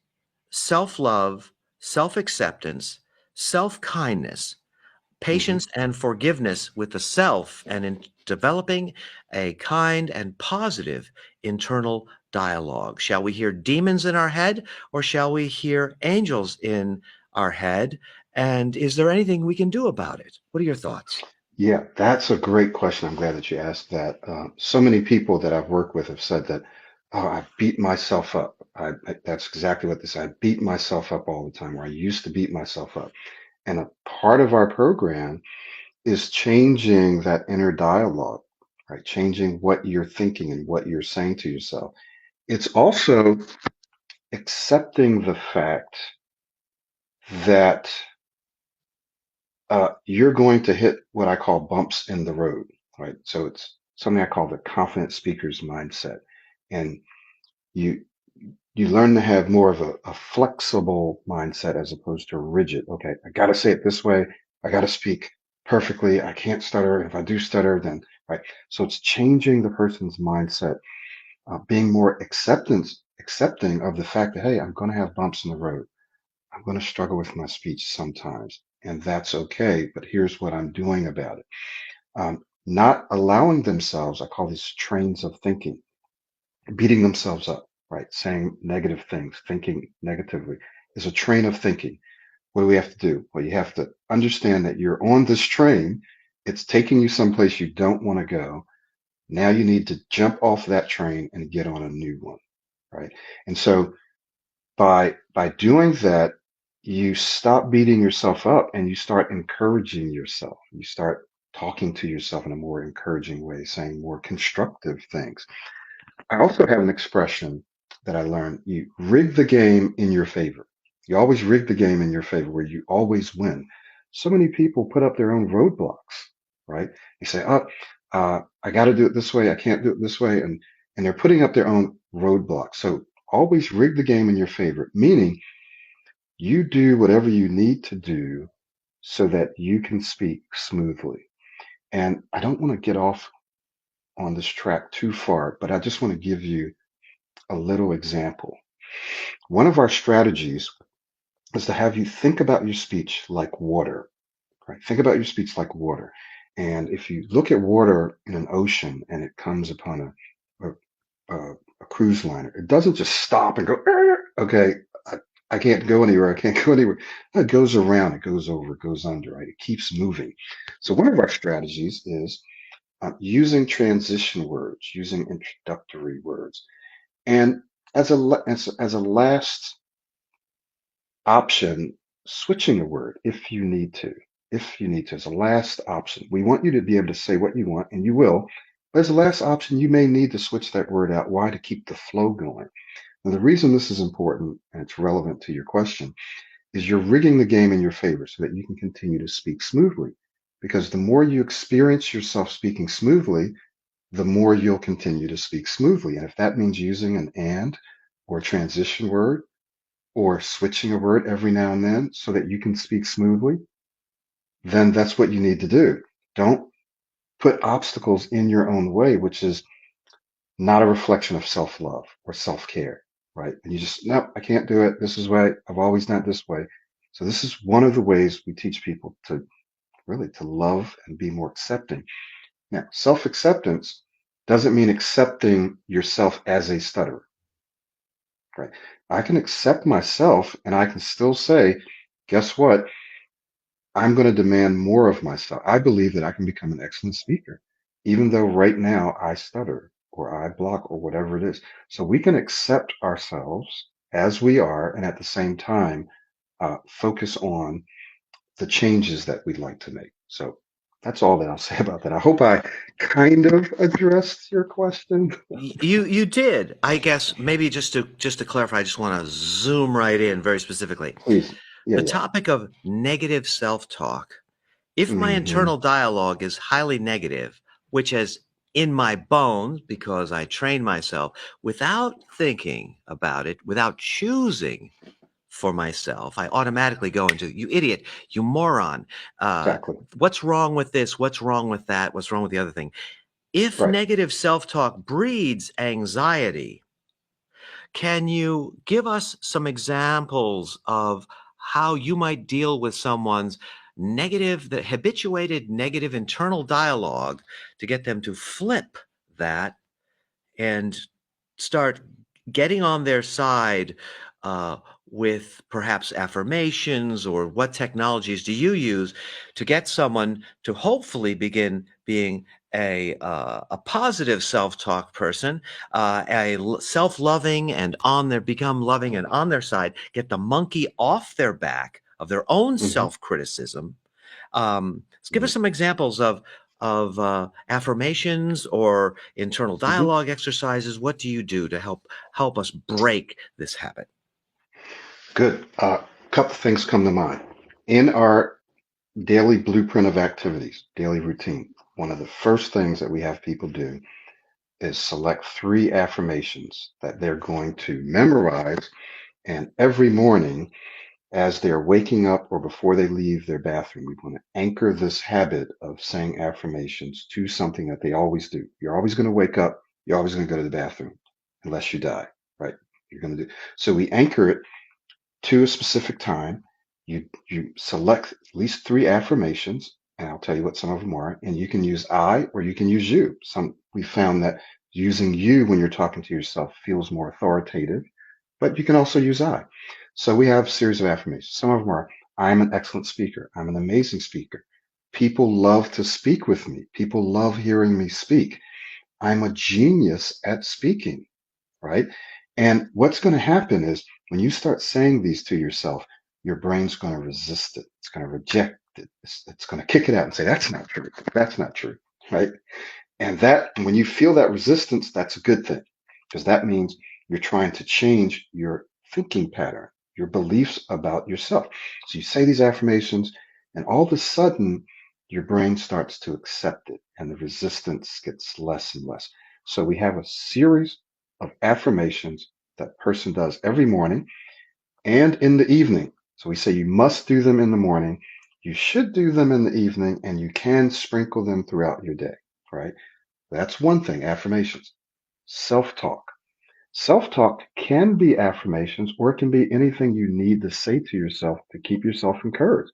self love, self acceptance, self kindness, Hmm. patience, and forgiveness with the self, and in developing a kind and positive internal dialogue? Shall we hear demons in our head or shall we hear angels in our head? And is there anything we can do about it? What are your thoughts? Yeah, that's a great question. I'm glad that you asked that. So many people that I've worked with have said that, oh, I beat myself up. That's exactly what they say. I beat myself up all the time, or I used to beat myself up. And a part of our program is changing that inner dialogue, right? Changing what you're thinking and what you're saying to yourself. It's also accepting the fact that you're going to hit what I call bumps in the road, right? So it's something I call the confident speaker's mindset. And you you learn to have more of a flexible mindset as opposed to rigid. Okay, I got to say it this way. I got to speak perfectly. I can't stutter. If I do stutter, then right. So it's changing the person's mindset, being more accepting of the fact that, hey, I'm going to have bumps in the road. I'm going to struggle with my speech sometimes, and that's okay. But here's what I'm doing about it. Not allowing themselves, I call these trains of thinking, beating themselves up, right? Saying negative things, thinking negatively is a train of thinking. What do we have to do? Well, you have to understand that you're on this train. It's taking you someplace you don't want to go. Now you need to jump off that train and get on a new one, right? And so by doing that, you stop beating yourself up and you start encouraging yourself. You start talking to yourself in a more encouraging way, saying more constructive things. I also have an expression that I learned. You rig the game in your favor. You always rig the game in your favor where you always win. So many people put up their own roadblocks, right? They say, oh, I got to do it this way. I can't do it this way. And they're putting up their own roadblocks. So always rig the game in your favor, meaning you do whatever you need to do so that you can speak smoothly. And I don't want to get off on this track too far, but I just want to give you a little example. One of our strategies is to have you think about your speech like water, right? Think about your speech like water. And if you look at water in an ocean and it comes upon a cruise liner, it doesn't just stop and go, okay, I can't go anywhere. I can't go anywhere. No, it goes around, it goes over, it goes under, right? It keeps moving. So one of our strategies is using transition words, using introductory words. And as a last option, switching a word if you need to. If you need to, as a last option. We want you to be able to say what you want, and you will. But as a last option, you may need to switch that word out. Why? To keep the flow going. Now, the reason this is important and it's relevant to your question is you're rigging the game in your favor so that you can continue to speak smoothly. Because the more you experience yourself speaking smoothly, the more you'll continue to speak smoothly. And if that means using an and or a transition word, or switching a word every now and then so that you can speak smoothly, then that's what you need to do. Don't put obstacles in your own way, which is not a reflection of self love or self care, right? And you just, nope, I can't do it. This is why I've always done it this way. So this is one of the ways we teach people to really to love and be more accepting. Now, self acceptance doesn't mean accepting yourself as a stutterer, right? I can accept myself and I can still say, guess what? I'm going to demand more of myself. I believe that I can become an excellent speaker, even though right now I stutter or I block or whatever it is. So we can accept ourselves as we are and at the same time focus on the changes that we'd like to make. So That's all that I'll say about that. I hope I kind of addressed your question. You did. I guess maybe just to clarify, I just want to zoom right in very specifically. Please. Yeah, The yeah. topic of negative self-talk. If my Hmm. internal dialogue is highly negative, which is in my bones because I train myself without thinking about it, without choosing for myself, I automatically go into, you idiot, you moron. Exactly. What's wrong with this? What's wrong with that? What's wrong with the other thing? If Right. negative self talk breeds anxiety, can you give us some examples of how you might deal with someone's the habituated negative internal dialogue to get them to flip that and start getting on their side uh, with perhaps affirmations, or what technologies do you use to get someone to hopefully begin being a positive self-talk person, self-loving and on their become loving and on their side, get the monkey off their back of their own Hmm. self-criticism. Give us Hmm. some examples of affirmations or internal Hmm. dialogue exercises. What do you do to help us break this habit? Good. Couple things come to mind. In our daily blueprint of activities, daily routine, one of the first things that we have people do is select three affirmations that they're going to memorize. And every morning, as they're waking up or before they leave their bathroom, we want to anchor this habit of saying affirmations to something that they always do. You're always going to wake up. You're always going to go to the bathroom unless you die, right? You're going to do. So we anchor it to a specific time. You select at least three affirmations, and I'll tell you what some of them are. And you can use I or you can use you. Some we found that using you when you're talking to yourself feels more authoritative, but you can also use I. So we have a series of affirmations. Some of them are I'm an excellent speaker. I'm an amazing speaker. People love to speak with me. People love hearing me speak. I'm a genius at speaking, right? And what's going to happen is when you start saying these to yourself, your brain's going to resist it. It's going to reject it. It's going to kick it out and say, that's not true. That's not true, right? And that, when you feel that resistance, that's a good thing because that means you're trying to change your thinking pattern, your beliefs about yourself. So you say these affirmations, and all of a sudden, your brain starts to accept it, and the resistance gets less and less. So we have a series of affirmations that person does every morning and in the evening. So we say you must do them in the morning. You should do them in the evening, and you can sprinkle them throughout your day, right? That's one thing, affirmations. Self talk. Self talk can be affirmations or it can be anything you need to say to yourself to keep yourself encouraged.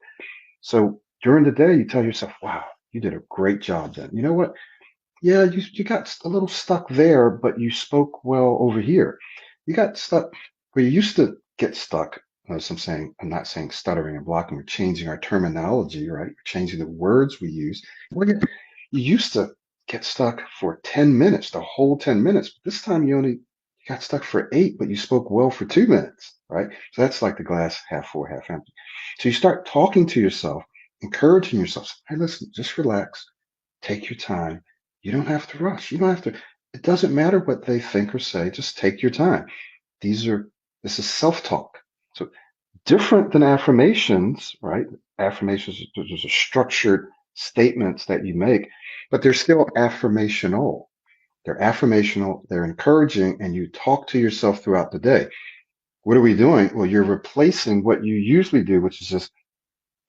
So during the day, you tell yourself, wow, you did a great job then. You know what? Yeah, you got a little stuck there, but you spoke well over here. You got stuck where you used to get stuck. As I'm saying, I'm not saying stuttering and blocking. We're changing our terminology, right? We're changing the words we use. Well, you used to get stuck for 10 minutes, the whole 10 minutes. But this time you got stuck for 8, but you spoke well for 2 minutes, right? So that's like the glass half full, half empty. So you start talking to yourself, encouraging yourself. Hey, listen, just relax. Take your time. You don't have to rush. You don't have to. It doesn't matter what they think or say. Just take your time. These are, this is self-talk. So different than affirmations, right? Affirmations, those are structured statements that you make, but they're still affirmational. They're affirmational, they're encouraging, and you talk to yourself throughout the day. What are we doing? Well, you're replacing what you usually do, which is just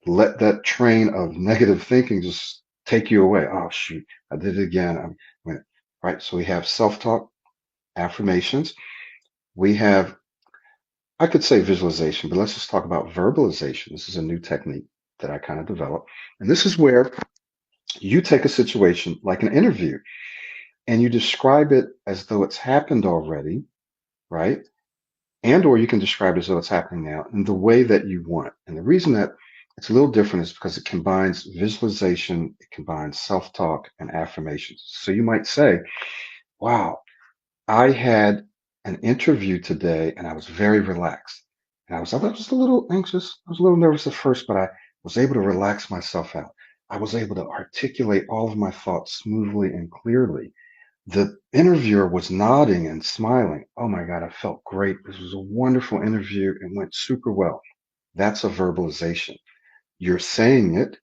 let that train of negative thinking just take you away. Oh, shoot, I did it again. Right. So we have self talk, affirmations. We have, I could say visualization, but let's just talk about verbalization. This is a new technique that I kind of developed. And this is where you take a situation like an interview and you describe it as though it's happened already, right? And or you can describe it as though it's happening now in the way that you want. And the reason that it's a little different is because it combines visualization, it combines self-talk and affirmations. So you might say, wow, I had an interview today and I was very relaxed. And I was a little anxious. I was a little nervous at first, but I was able to relax myself out. I was able to articulate all of my thoughts smoothly and clearly. The interviewer was nodding and smiling. Oh my God, I felt great. This was a wonderful interview. It went super well. That's a verbalization. You're saying it,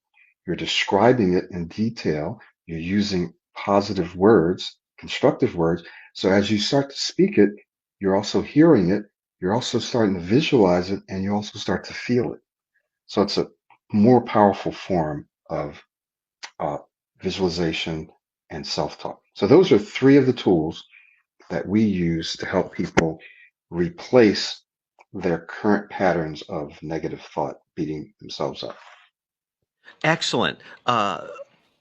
you're describing it in detail, you're using positive words, constructive words. So as you start to speak it, you're also hearing it, you're also starting to visualize it, and you also start to feel it. So it's a more powerful form of uh, visualization and self-talk. So those are three of the tools that we use to help people replace their current patterns of negative thought beating themselves up. Excellent.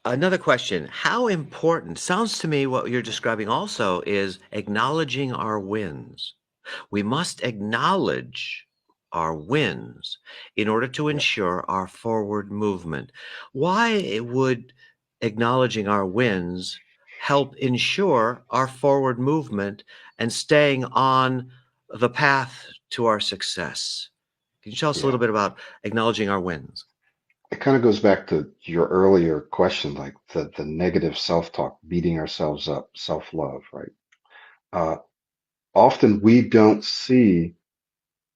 Another question. How important, sounds to me what you're describing also is acknowledging our wins. We must acknowledge our wins in order to Yeah, ensure our forward movement. Why would acknowledging our wins help ensure our forward movement and staying on the path to our success? Can you tell us a yeah. little bit about acknowledging our wins? It kind of goes back to your earlier question, like the negative self-talk, beating ourselves up, self-love, right? Uh, Often we don't see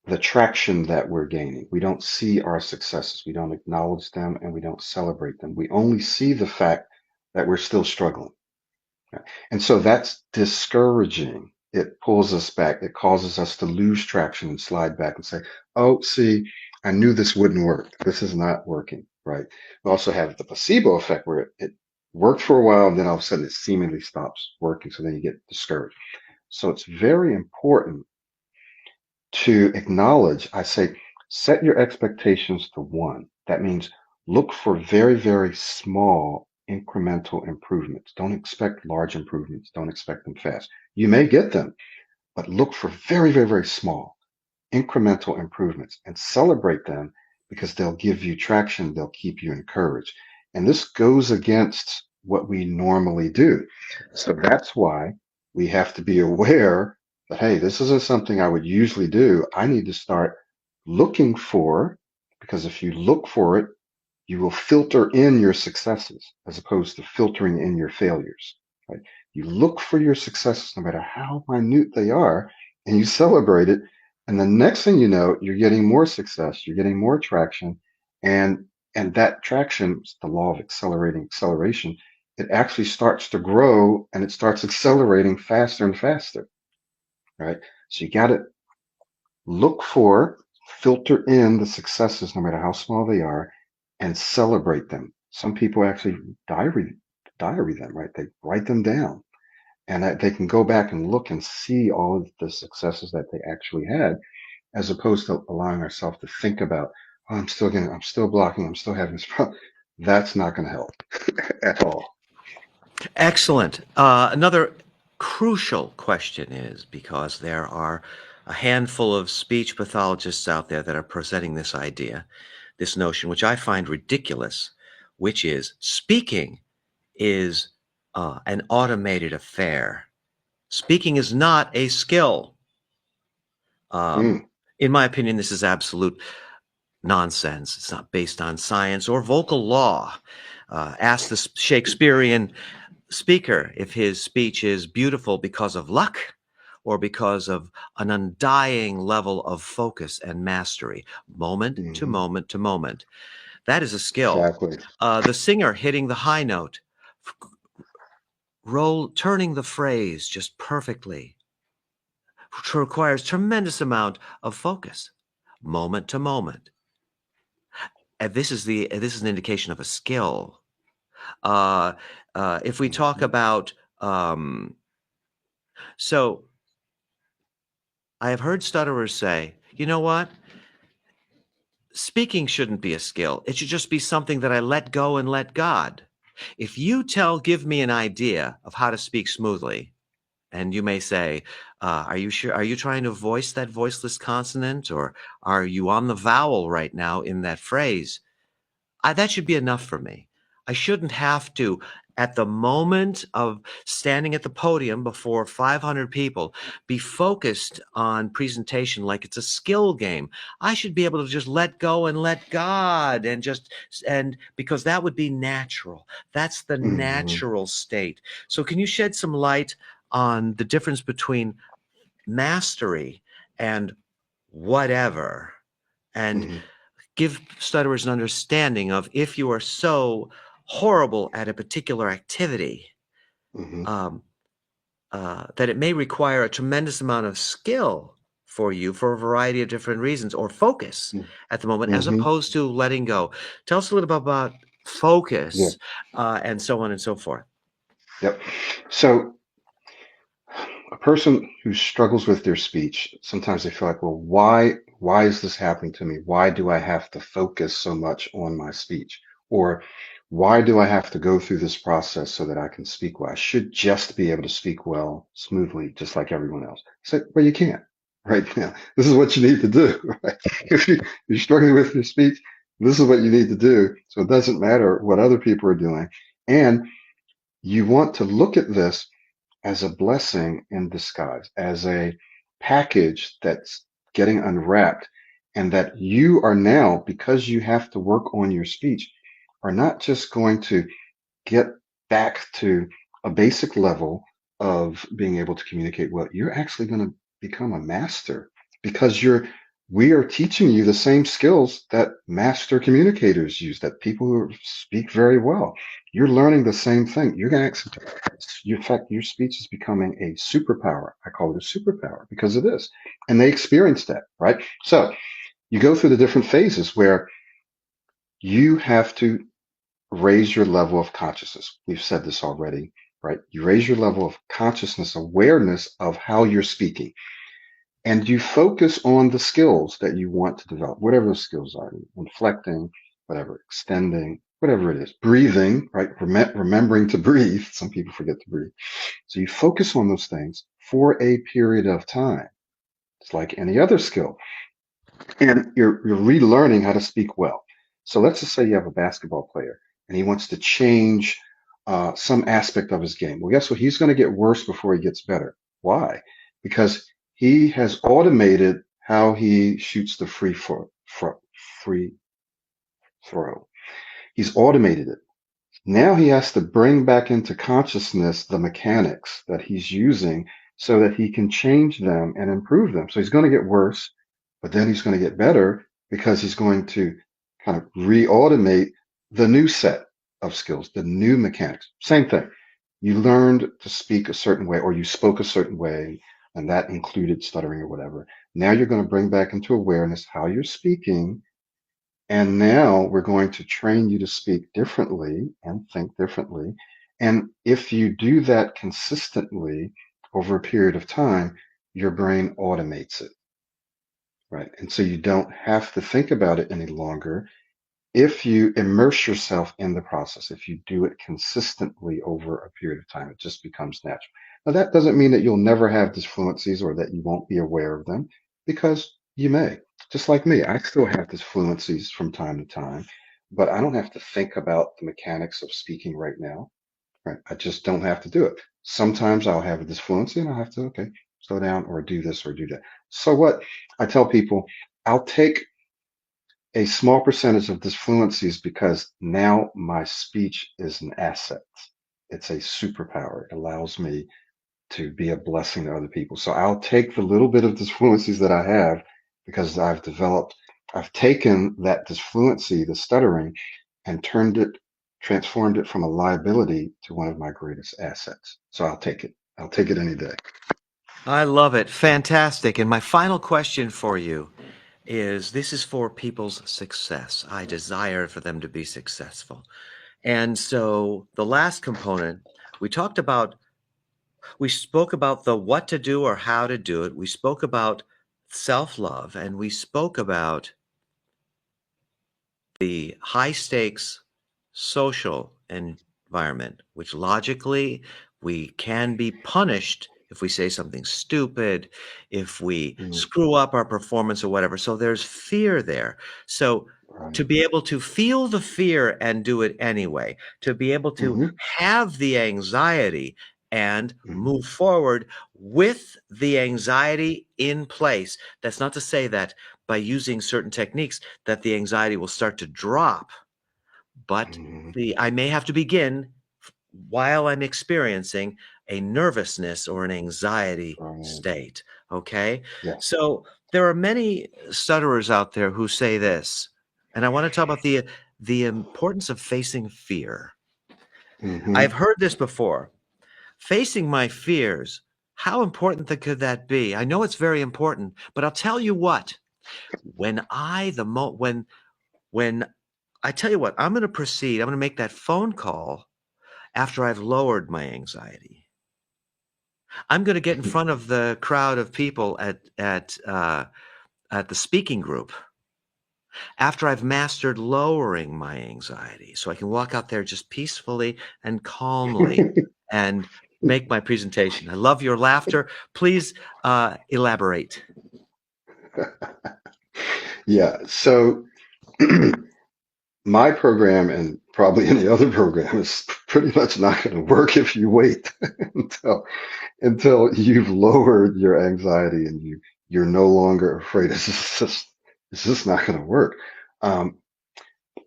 the traction that we're gaining. We don't see our successes. We don't acknowledge them and we don't celebrate them. We only see the fact that we're still struggling. Right? And so that's discouraging. It pulls us back. It causes us to lose traction and slide back and say, oh, see, I knew this wouldn't work. This is not working, right? We also have the placebo effect where it worked for a while and then all of a sudden it seemingly stops working. So then you get discouraged. So it's very important to acknowledge, I say, set your expectations to one. That means look for very, very small incremental improvements. Don't expect large improvements. Don't expect them fast. You may get them, but look for very, very, very small incremental improvements and celebrate them because they'll give you traction. They'll keep you encouraged. And this goes against what we normally do. So that's why we have to be aware that, hey, this isn't something I would usually do. I need to start looking for, because if you look for it, you will filter in your successes as opposed to filtering in your failures. Right? You look for your successes, no matter how minute they are, and you celebrate it. And the next thing you know, you're getting more success, you're getting more traction, and that traction, the law of accelerating acceleration, it actually starts to grow and it starts accelerating faster and faster. Right? So you got to look for, filter in the successes, no matter how small they are, and celebrate them. Some people actually diary them, right? They write them down, and that they can go back and look and see all of the successes that they actually had, as opposed to allowing ourselves to think about, oh, I'm still blocking, I'm still having this problem. That's not going to help at all. Excellent. Another crucial question is because there are a handful of speech pathologists out there that are presenting this idea, this notion, which I find ridiculous, which is speaking is an automated affair. Speaking is not a skill. Um, Mm, in my opinion, this is absolute nonsense. It's not based on science or vocal law. Ask the Shakespearean speaker if his speech is beautiful because of luck or because of an undying level of focus and mastery, moment to hmm moment to moment. That is a skill. Exactly. The singer hitting the high note, turning the phrase just perfectly, requires tremendous amount of focus, moment to moment. And this is an indication of a skill. Uh, if we talk hmm about so I have heard stutterers say, you know what? Speaking shouldn't be a skill. It should just be something that I let go and let God. If you give me an idea of how to speak smoothly, and you may say, are you sure? Are you trying to voice that voiceless consonant or are you on the vowel right now in that phrase? That should be enough for me. I shouldn't have to at the moment of standing at the podium before 500 people, be focused on presentation like it's a skill game. I should be able to just let go and let God and because that would be natural. That's the Hmm. natural state. So can you shed some light on the difference between mastery and whatever, and Hmm. give stutterers an understanding of if you are so horrible at a particular activity, Hmm. um, that it may require a tremendous amount of skill for you for a variety of different reasons, or focus at the moment, as Hmm. opposed to letting go. Tell us a little bit about Yeah. focus, and so on and so forth. Yep. So a person who struggles with their speech, sometimes they feel like, well, why is this happening to me? Why do I have to focus so much on my speech? Or why do I have to go through this process so that I can speak well? I should just be able to speak well, smoothly, just like everyone else. So, well, you can't right now. This is what you need to do, right? You're struggling with your speech, this is what you need to do. So it doesn't matter what other people are doing. And you want to look at this as a blessing in disguise, as a package that's getting unwrapped, and that you are now, because you have to work on your speech, are not just going to get back to a basic level of being able to communicate well. You're actually going to become a master because we are teaching you the same skills that master communicators use, that people who speak very well. You're learning the same thing. You're going to actually, in fact, your speech is becoming a superpower. I call it a superpower because it is. And they experience that, right? So you go through the different phases where you have to raise your level of consciousness. We've said this already, right? You raise your level of consciousness, awareness of how you're speaking, and you focus on the skills that you want to develop, whatever those skills are, inflecting, whatever, extending, whatever it is, breathing, right? Remembering to breathe. Some people forget to breathe. So you focus on those things for a period of time. It's like any other skill. And you're relearning how to speak well. So let's just say you have a basketball player and he wants to change some aspect of his game. Well, guess what? He's going to get worse before he gets better. Why? Because he has automated how he shoots the free throw. He's automated it. Now he has to bring back into consciousness the mechanics that he's using so that he can change them and improve them. So he's going to get worse, but then he's going to get better because he's going to kind of re-automate the new set of skills, the new mechanics. Same thing. You learned to speak a certain way or you spoke a certain way, and that included stuttering or whatever. Now you're going to bring back into awareness how you're speaking, and now we're going to train you to speak differently and think differently. And if you do that consistently over a period of time, your brain automates it, right? And so you don't have to think about it any longer. If you immerse yourself in the process, if you do it consistently over a period of time, it just becomes natural. Now, that doesn't mean that you'll never have disfluencies or that you won't be aware of them, because you may. Just like me, I still have disfluencies from time to time, but I don't have to think about the mechanics of speaking right now. Right? I just don't have to do it. Sometimes I'll have a disfluency and I'll have to, okay, slow down or do this or do that. So what I tell people, I'll take a small percentage of disfluencies because now my speech is an asset. It's a superpower. It allows me to be a blessing to other people. So I'll take the little bit of disfluencies that I have because I've taken that disfluency, the stuttering, and transformed it from a liability to one of my greatest assets. So I'll take it. I'll take it any day. I love it. Fantastic. And my final question for you is, this is for people's success. I desire for them to be successful. And so the last component, we talked about, we spoke about the what to do or how to do it. We spoke about self-love, and we spoke about the high stakes social environment, which logically we can be punished if we say something stupid, if we Mm, screw up our performance or whatever. So there's fear there. So to right. be able to feel the fear and do it anyway, to be able to Hmm. have the anxiety and Hmm. move forward with the anxiety in place. That's not to say that by using certain techniques that the anxiety will start to drop, but Hmm. the I may have to begin while I'm experiencing a nervousness or an anxiety Right. state. Okay. Yes. So there are many stutterers out there who say this, and I want to talk about the importance of facing fear. I've Hmm. heard this before. Facing my fears. How important could that be? I know it's very important, but I'll tell you what. When I the mo when I tell you what, I'm going to proceed. I'm going to make that phone call after I've lowered my anxiety. I'm going to get in front of the crowd of people at the speaking group after I've mastered lowering my anxiety, so I can walk out there just peacefully and calmly and make my presentation. I love your laughter. Please elaborate. Yeah. So my program and probably any other program is pretty much not going to work if you wait until you've lowered your anxiety and you're no longer afraid. It's just not going to work. Um,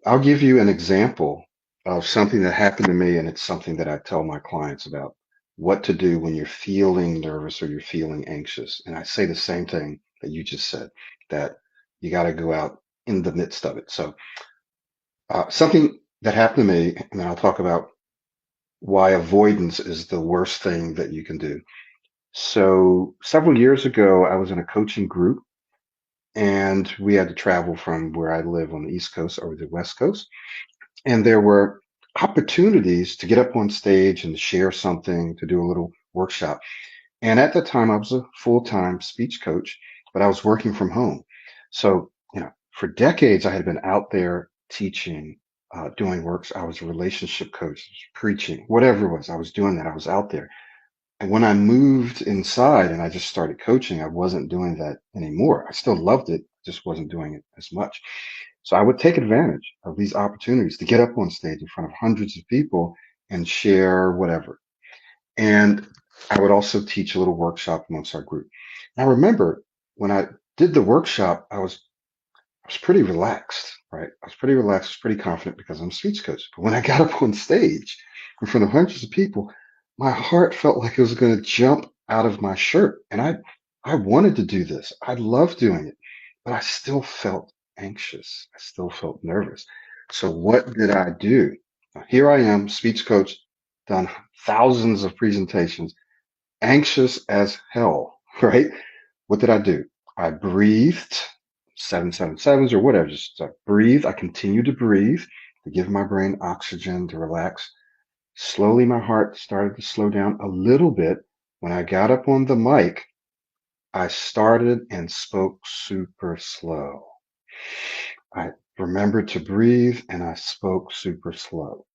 I'll give you an example of something that happened to me, and it's something that I tell my clients about what to do when you're feeling nervous or you're feeling anxious. And I say the same thing that you just said, that you got to go out in the midst of it. So something that happened to me, and then I'll talk about why avoidance is the worst thing that you can do. So several years ago, I was in a coaching group and we had to travel from where I live on the East Coast over to the West Coast. And there were opportunities to get up on stage and share something, to do a little workshop. And at the time, I was a full-time speech coach, but I was working from home. So, for decades, I had been out there teaching, doing works. I was a relationship coach, preaching, whatever it was. I was doing that. I was out there. And when I moved inside and I just started coaching, I wasn't doing that anymore. I still loved it, just wasn't doing it as much. So I would take advantage of these opportunities to get up on stage in front of hundreds of people and share whatever. And I would also teach a little workshop amongst our group. And I remember when I did the workshop, I was pretty relaxed, right? I was pretty relaxed, I was pretty confident because I'm a speech coach. But when I got up on stage in front of hundreds of people, my heart felt like it was going to jump out of my shirt. And I wanted to do this. I loved doing it, but I still felt anxious. I still felt nervous. So what did I do? Now, here I am, speech coach, done thousands of presentations, anxious as hell, right? What did I do? I breathed 777s or whatever. Just breathe. I continued to breathe to give my brain oxygen to relax. Slowly, my heart started to slow down a little bit. When I got up on the mic, I started and spoke super slow. I remembered to breathe and I spoke super slow.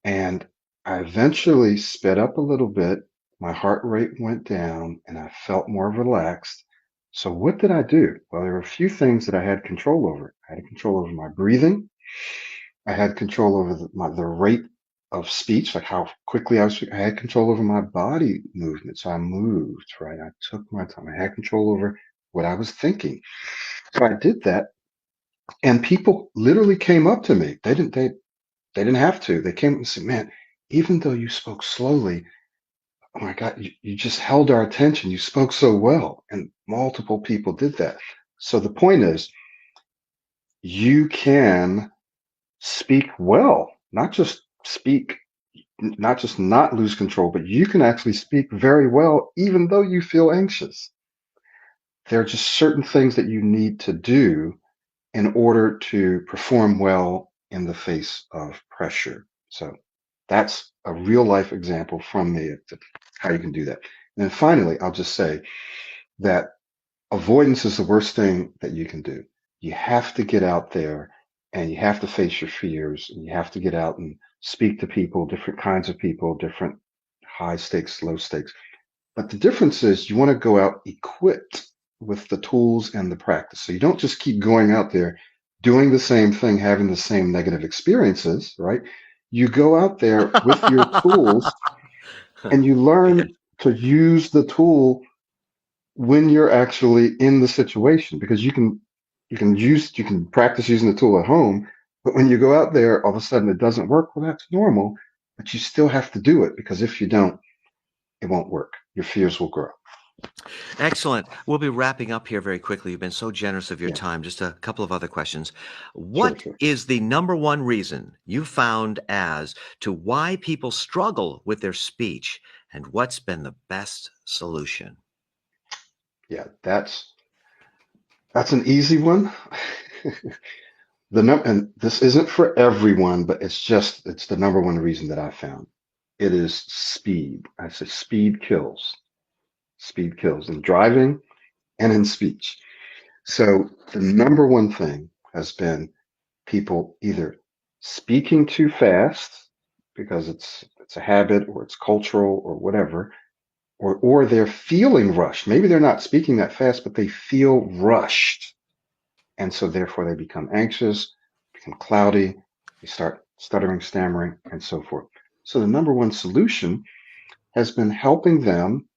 And I eventually sped up a little bit. My heart rate went down and I felt more relaxed. So what did I do? Well, there were a few things that I had control over. I had control over my breathing. I had control over the rate of speech, like how quickly I was speaking. I had control over my body movement. So I moved, right? I took my time. I had control over what I was thinking. So I did that. And people literally came up to me. They didn't have to. They came and said, man, even though you spoke slowly, oh my God, you just held our attention. You spoke so well. And multiple people did that. So the point is, you can speak well, not just speak, not just not lose control, but you can actually speak very well, even though you feel anxious. There are just certain things that you need to do in order to perform well in the face of pressure. So that's a real life example from me of how you can do that. And then finally, I'll just say that avoidance is the worst thing that you can do. You have to get out there and you have to face your fears and you have to get out and speak to people, different kinds of people, different high stakes, low stakes. But the difference is you want to go out equipped with the tools and the practice. So you don't just keep going out there doing the same thing, having the same negative experiences, right? You go out there with your tools and you Yeah. learn to use the tool when you're actually in the situation because you can practice using the tool at home, but when you go out there, all of a sudden it doesn't work. Well, that's normal, but you still have to do it because if you don't, it won't work. Your fears will grow. Excellent. We'll be wrapping up here very quickly. You've been so generous of your Yeah, time. Just a couple of other questions. sure, What sure. is the number one reason you found as to why people struggle with their speech, and what's been the best solution? Yeah, that's an easy one. And this isn't for everyone, but it's the number one reason that I found. It is speed. I say speed kills. Speed kills in driving and in speech. So the number one thing has been people either speaking too fast because it's a habit or it's cultural or whatever, or they're feeling rushed. Maybe they're not speaking that fast, but they feel rushed. And so therefore they become anxious, become cloudy, they start stuttering, stammering, and so forth. So the number one solution has been helping them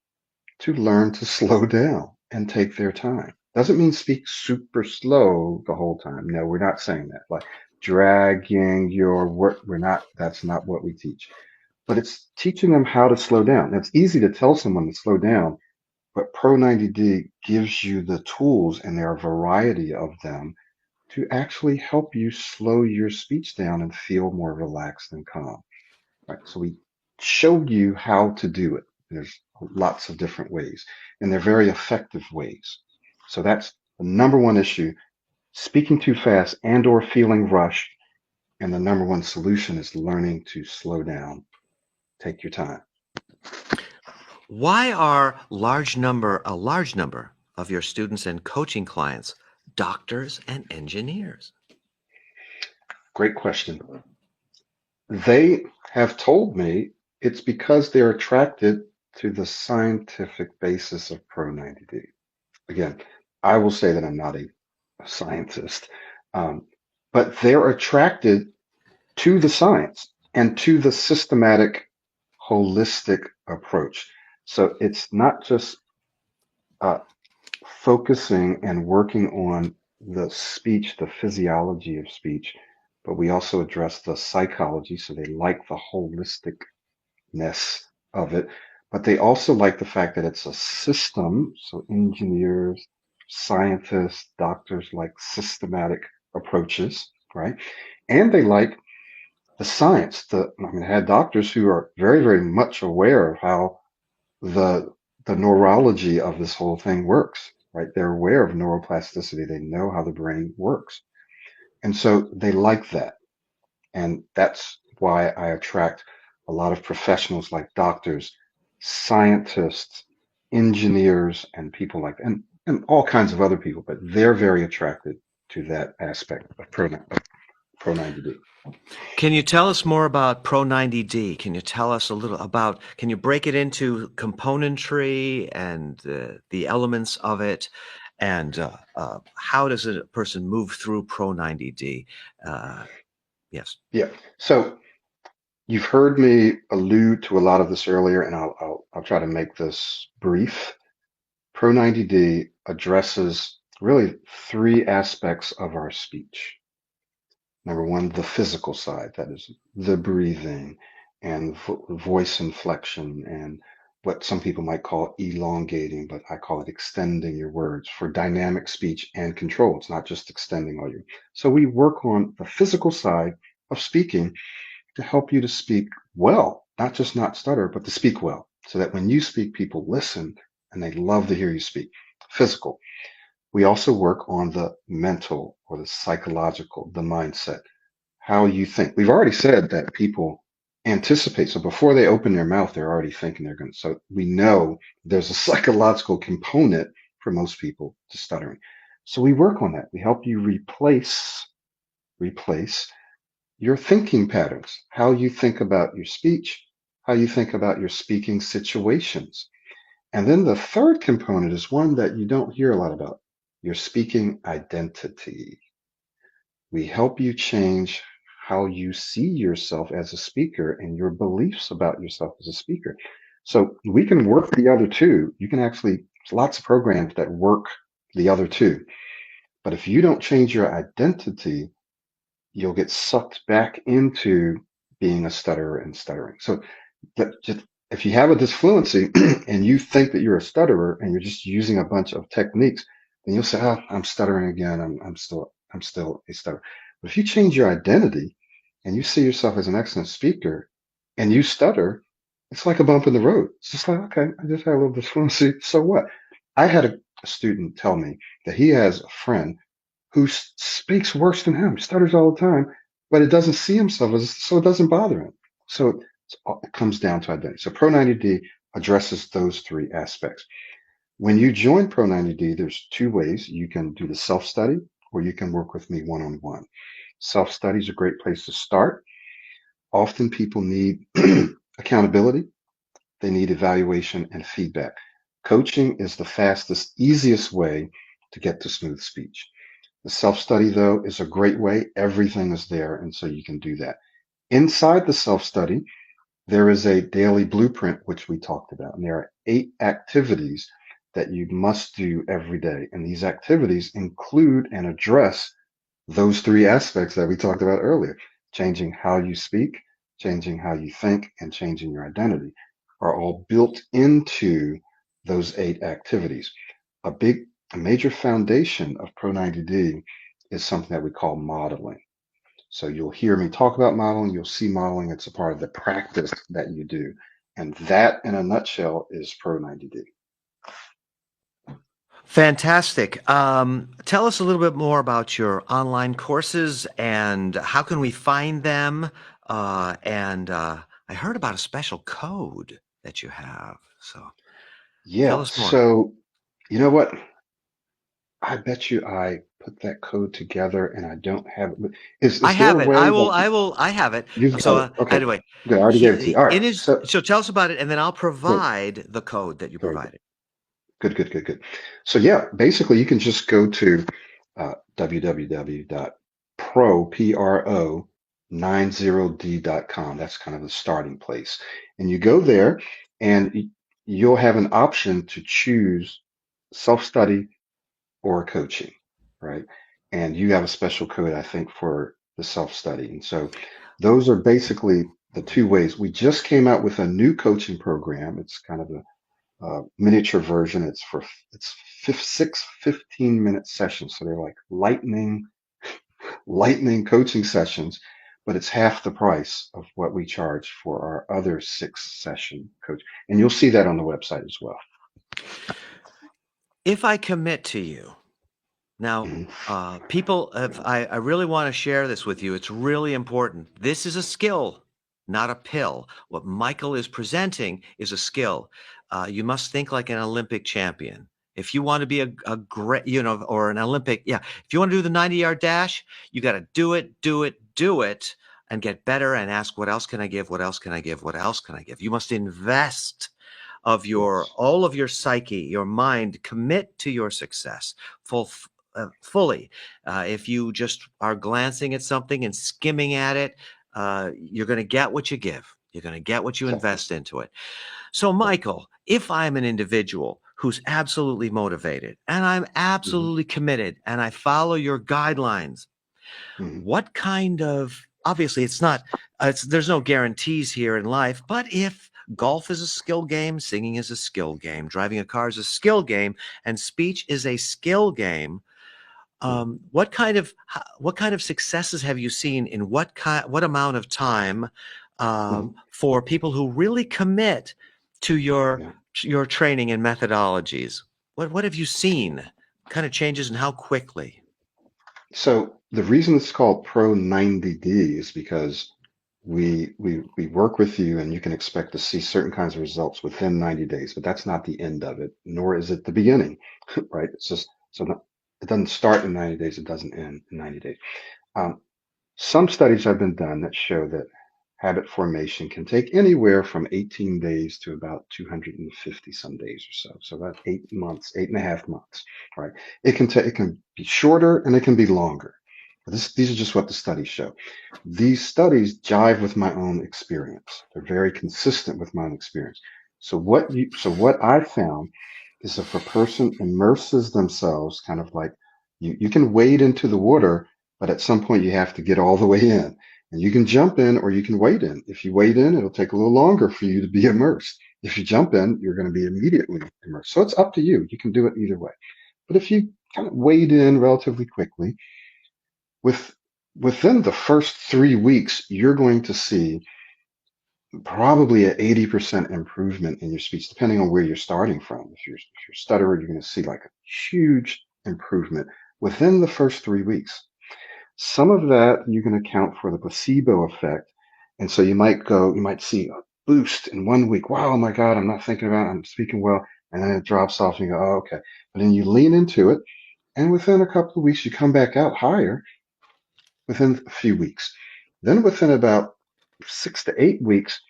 to learn to slow down and take their time. Doesn't mean speak super slow the whole time. No, we're not saying that. Like dragging your work, that's not what we teach. But it's teaching them how to slow down. Now, it's easy to tell someone to slow down, but Pro90D gives you the tools, and there are a variety of them to actually help you slow your speech down and feel more relaxed and calm. Right. So we showed you how to do it. There's lots of different ways, and they're very effective ways. So that's the number one issue, speaking too fast and or feeling rushed. And the number one solution is learning to slow down. Take your time. Why are a large number of your students and coaching clients doctors and engineers? Great question. They have told me it's because they're attracted to the scientific basis of Pro90D. Again, I will say that I'm not a scientist, um, but they're attracted to the science and to the systematic, holistic approach. So it's not just uh, focusing and working on the speech, the physiology of speech, but we also address the psychology. So they like the holisticness of it, but they also like the fact that it's a system. So engineers, scientists, doctors like systematic approaches, right? And they like the science. I had doctors who are very, very much aware of how the the neurology of this whole thing works, right? They're aware of neuroplasticity. They know how the brain works. And so they like that. And that's why I attract a lot of professionals like doctors, scientists, engineers, and people like and all kinds of other people, but they're very attracted to that aspect of Pro90D. Can you tell us more about Pro90D? Can you tell us a little about, can you break it into componentry and the elements of it? And how does a person move through Pro90D? Uh, yes. Yeah. So you've heard me allude to a lot of this earlier, and I'll try to make this brief. Pro90D addresses really three aspects of our speech. Number one, the physical side, that is the breathing and voice inflection and what some people might call elongating, but I call it extending your words for dynamic speech and control. It's not just extending all your. So we work on the physical side of speaking to help you to speak well, not just not stutter, but to speak well, so that when you speak, people listen and they love to hear you speak. Physical. We also work on the mental or the psychological, the mindset, how you think. We've already said that people anticipate. So before they open their mouth, they're already thinking they're going to. So we know there's a psychological component for most people to stuttering. So we work on that. We help you replace your thinking patterns, how you think about your speech, how you think about your speaking situations. And then the third component is one that you don't hear a lot about, your speaking identity. We help you change how you see yourself as a speaker and your beliefs about yourself as a speaker. So we can work the other two. You can actually, there's lots of programs that work the other two. But if you don't change your identity, you'll get sucked back into being a stutterer and stuttering. So just, if you have a disfluency and you think that you're a stutterer and you're just using a bunch of techniques, then you'll say, "Oh, I'm stuttering again. I'm still a stutterer." But if you change your identity and you see yourself as an excellent speaker and you stutter, it's like a bump in the road. It's just like, okay, I just had a little disfluency. So what? I had a student tell me that he has a friend who speaks worse than him, stutters all the time, but it doesn't see himself as, so it doesn't bother him. So it comes down to identity. So Pro90D addresses those three aspects. When you join Pro90D, there's two ways. You can do the self-study or you can work with me one-on-one. Self-study is a great place to start. Often people need accountability. They need evaluation and feedback. Coaching is the fastest, easiest way to get to smooth speech. The self-study, though, is a great way. Everything is there, and so you can do that. Inside the self-study, there is a daily blueprint, which we talked about, and there are 8 activities that you must do every day. And these activities include and address those 3 aspects that we talked about earlier. Changing how you speak, changing how you think, and changing your identity are all built into those 8 activities. A major foundation of Pro90D is something that we call modeling. So you'll hear me talk about modeling, you'll see modeling, it's a part of the practice that you do. And that, in a nutshell, is Pro90D. Fantastic. Tell us a little bit more about your online courses and how can we find them? I heard about a special code that you have. So tell Yeah, us more. so you know what? I bet you I put that code together and I don't have it. I Is there a have it. way that I have it. you've got So it? Okay, anyway, good. I already gave it to you. All right. so tell us about it and then I'll Good. provide the code that you Very good. provided. Good, good, good, good. So yeah, basically you can just go to www.pro90d.com. That's kind of the starting place. And you go there and you'll have an option to choose self-study or coaching, right? And you have a special code, I think, for the self-study. And so those are basically the 2 ways. We just came out with a new coaching program. It's kind of a miniature version. It's 6 15-minute sessions. So they're like lightning coaching sessions, but it's half the price of what we charge for our other 6-session coach. And you'll see that on the website as well. If I commit to you, now, Mhm. people, if I really want to share this with you. It's really important. This is a skill, not a pill. What Michael is presenting is a skill. You must think like an Olympic champion. If you want to be a great, or an Olympic, yeah. If you want to do the 90-yard dash, you got to do it, do it, do it, and get better and ask, what else can I give? What else can I give? What else can I give? You must invest of Yes. all of your psyche, your mind, commit to your success fully. If you just are glancing at something and skimming at it, you're going to get what you give. You're going to get what you Exactly. invest into it. So, Right. Michael, if I'm an individual who's absolutely motivated and I'm Hmm. absolutely committed and I follow your guidelines, Hmm. what kind of, obviously it's not, there's no guarantees here in life, but if golf is a skill game, singing is a skill game, driving a car is a skill game, and speech is a skill game, Yeah. what kind of successes have you seen in what amount of time, Hmm. for people who really commit to Yeah. your training and methodologies? What have you seen? Kind of changes and how quickly? So the reason it's called Pro90D is because we work with you and you can expect to see certain kinds of results within 90 days, but that's not the end of it, nor is it the beginning, right? It's just it doesn't start in 90 days, it doesn't end in 90 days. Um, some studies have been done that show that habit formation can take anywhere from 18 days to about 250 some days or so. So about 8 months, 8.5 months, right? It can be shorter and it can be longer. These are just what the studies show. These studies jive with my own experience. They're very consistent with my own experience. So what I found is if a person immerses themselves kind of like you can wade into the water, but at some point you have to get all the way in. And you can jump in or you can wade in. If you wade in, it'll take a little longer for you to be immersed. If you jump in, you're going to be immediately immersed. So it's up to you. You can do it either way. But if you kind of wade in relatively quickly, with within the first 3 weeks, you're going to see probably an 80% improvement in your speech, depending on where you're starting from. If you're a stutterer, you're going to see like a huge improvement within the first 3 weeks. Some of that you can account for the placebo effect. And so you might see a boost in 1 week. Wow, oh my God, I'm not thinking about it. I'm speaking well. And then it drops off and you go, oh, okay. But then you lean into it. And within a couple of weeks, you come back out higher within a few weeks. Then within about 6 to 8 weeks,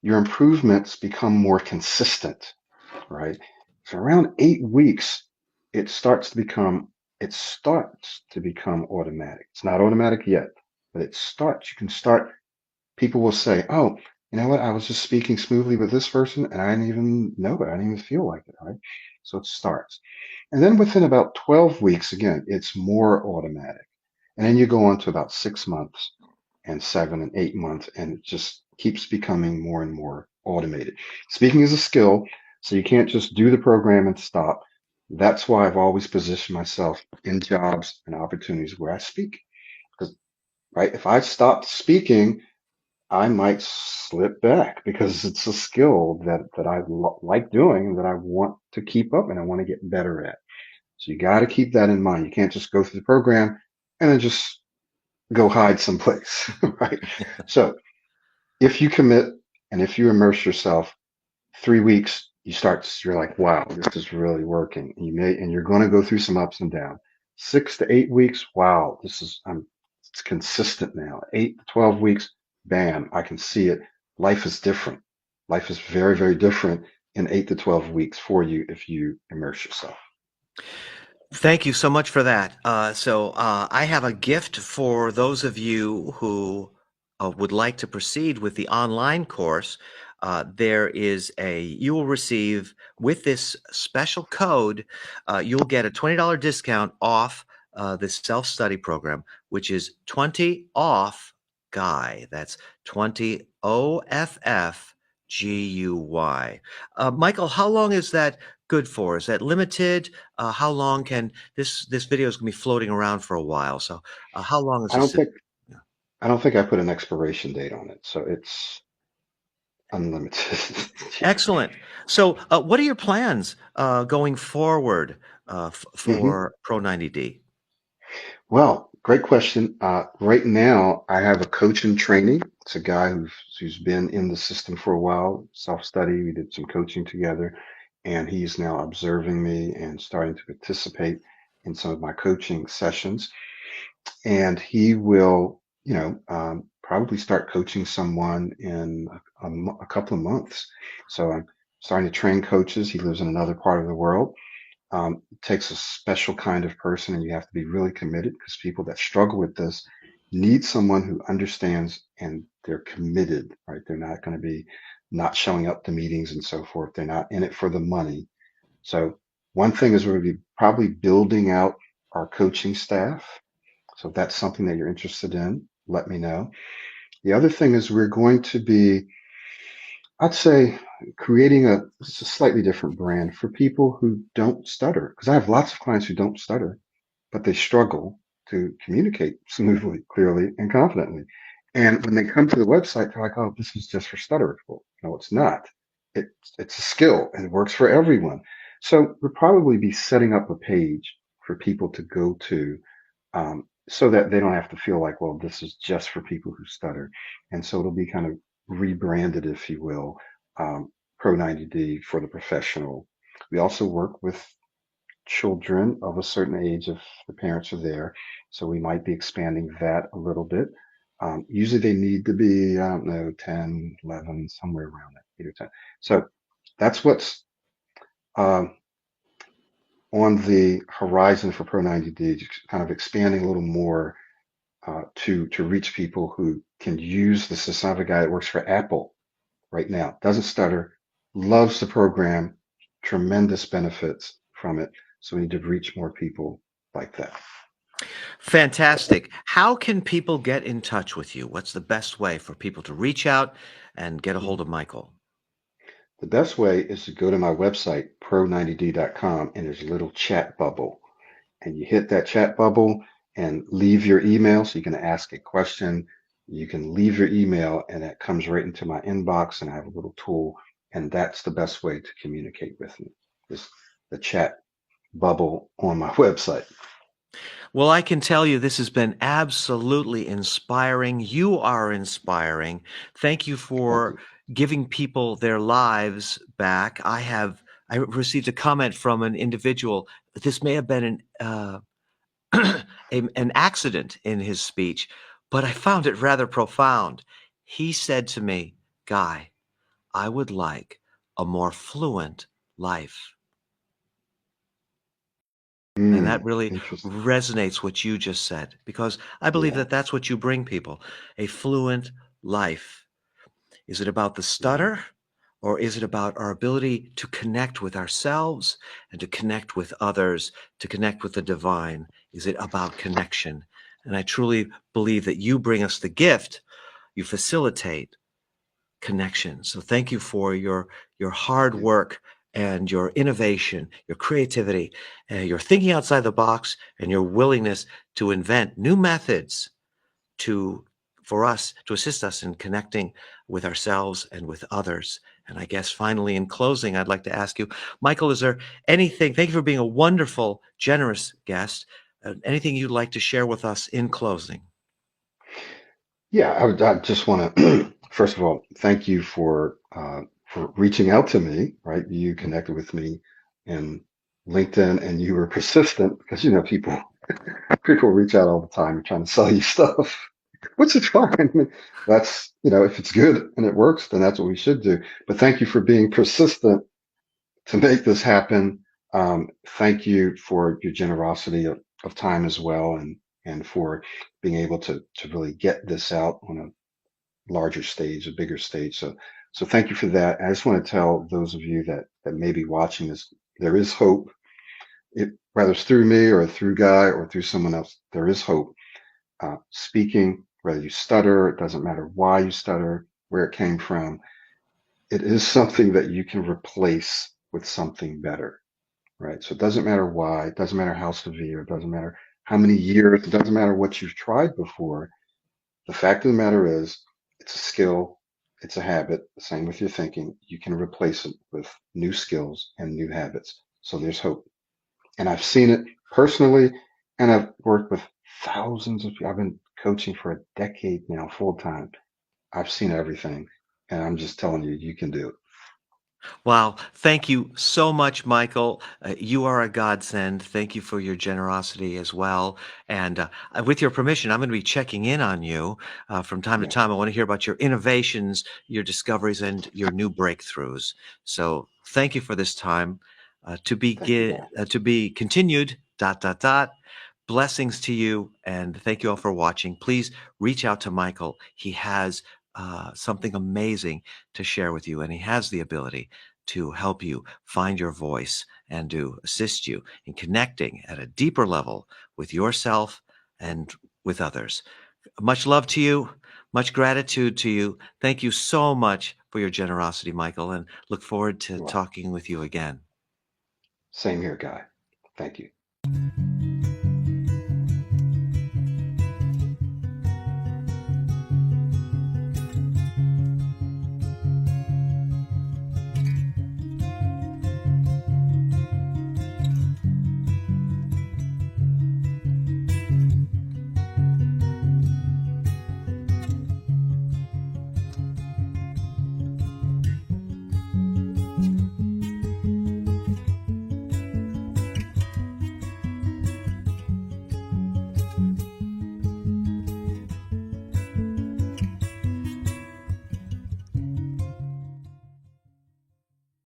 your improvements become more consistent, right? So around 8 weeks, it starts to become automatic. It's not automatic yet, but it starts. You can start. People will say, "Oh, you know what? I was just speaking smoothly with this person, and I didn't even know it. I didn't even feel like it." Right? So it starts, and then within about 12 weeks, again, it's more automatic, and then you go on to about 6 months and 7 and 8 months, and it just keeps becoming more and more automated. Speaking is a skill, so you can't just do the program and stop. That's why I've always positioned myself in jobs and opportunities where I speak. Because, right, if I stopped speaking, I might slip back because it's a skill that I like doing and that I want to keep up and I want to get better at. So you got to keep that in mind. You can't just go through the program and then just go hide someplace, right? So if you commit and if you immerse yourself, 3 weeks, you're like, wow, this is really working. And you're going to go through some ups and downs. 6 to 8 weeks, wow, it's consistent now. 8 to 12 weeks, bam, I can see it. Life is different. Life is very, very different in 8 to 12 weeks for you if you immerse yourself. Thank you so much for that. I have a gift for those of you who would like to proceed with the online course. You will receive with this special code, you'll get a $20 discount off this self-study program, which is 20 off Guy. That's 20 OFFGUY. Michael, how long is that good for? Is that limited? How long can this video is going to be floating around for a while? So, how long is I don't this? think Yeah. I don't think I put an expiration date on it, so it's unlimited. Yeah. Excellent. So, what are your plans going forward Mhm. for Pro90D? Well, great question. Right now, I have a coach in training. It's a guy who's been in the system for a while, self-study. We did some coaching together, and he's now observing me and starting to participate in some of my coaching sessions. And he will, probably start coaching someone in a couple of months. So I'm starting to train coaches. He lives in another part of the world. It takes a special kind of person, and you have to be really committed because people that struggle with this need someone who understands and they're committed, right? They're not going to be not showing up to meetings and so forth. They're not in it for the money. So one thing is we're going to be probably building out our coaching staff. So if that's something that you're interested in, let me know. The other thing is we're going to be, I'd say, creating it's a slightly different brand for people who don't stutter. Because I have lots of clients who don't stutter, but they struggle to communicate smoothly, clearly, and confidently. And when they come to the website, they're like, "Oh, this is just for stutterers." Well, no, it's not. It's a skill, and it works for everyone. So we'll probably be setting up a page for people to go to, so that they don't have to feel like, well, this is just for people who stutter. And so it'll be kind of rebranded, if you will, Pro90D for the professional. We also work with children of a certain age if the parents are there. So we might be expanding that a little bit. Usually they need to be, I don't know, 10, 11, somewhere around that, 8 or 10. So that's what's um, on the horizon for Pro90D, just kind of expanding a little more to reach people who can use the system. I have a guy that works for Apple right now, doesn't stutter, loves the program, tremendous benefits from it. So we need to reach more people like that. Fantastic. How can people get in touch with you? What's the best way for people to reach out and get a hold Mhm. of Michael? The best way is to go to my website, pro90d.com, and there's a little chat bubble. And you hit that chat bubble and leave your email so you can ask a question. You can leave your email and it comes right into my inbox and I have a little tool. And that's the best way to communicate with me, is the chat bubble on my website. Well, I can tell you this has been absolutely inspiring. You are inspiring. Thank you Thank for you. giving people their lives back. I received a comment from an individual. This may have been an accident in his speech, but I found it rather profound. He said to me, Guy, I would like a more fluent life. And that really Interesting. resonates what you just said, because I believe Yeah. that that's what you bring people, a fluent life. Is it about the Yeah. stutter, or is it about our ability to connect with ourselves and to connect with others, to connect with the divine? Is it about connection? And I truly believe that you bring us the gift, you facilitate connection. So thank you for your Thank hard you. work and your innovation, your creativity, your thinking outside the box, and your willingness to invent new methods to for us to assist us in connecting with ourselves and with others. And I guess finally, in closing, I'd like to ask you, Michael, is there anything? Thank you for being a wonderful, generous guest. Anything you'd like to share with us in closing? Yeah, I just want to first of all thank you for reaching out to me. Right, you connected with me in LinkedIn, and you were persistent because people reach out all the time trying to sell you stuff, which is fine. I mean, that's if it's good and it works, then that's what we should do. But thank you for being persistent to make this happen. Thank you for your generosity of time as well, and for being able to really get this out on a larger stage, a bigger stage. So thank you for that. I just want to tell those of you that may be watching this, there is hope. Whether it's through me or through Guy or through someone else, there is hope. Speaking, whether you stutter, it doesn't matter why you stutter, where it came from. It is something that you can replace with something better, right? So it doesn't matter why, it doesn't matter how severe, it doesn't matter how many years, it doesn't matter what you've tried before. The fact of the matter is, it's a skill, it's a habit. The same with your thinking. You can replace it with new skills and new habits. So there's hope. And I've seen it personally, and I've worked with thousands of people. I've been coaching for a decade now, full time. I've seen everything, and I'm just telling you, you can do it. Wow. Thank you so much, Michael. You are a godsend. Thank you for your generosity as well. And with your permission, I'm going to be checking in on you from time to Yeah, time. I want to hear about your innovations, your discoveries, and your new breakthroughs. So thank you for this time. thank you, Guy. To be continued. Dot dot dot. Blessings to you, and thank you all for watching. Please reach out to Michael. He has something amazing to share with you, and he has the ability to help you find your voice and to assist you in connecting at a deeper level with yourself and with others. Much love to you, much gratitude to you. Thank you so much for your generosity, Michael, and look forward to You're welcome. talking with you again. Same here, Guy. Thank you.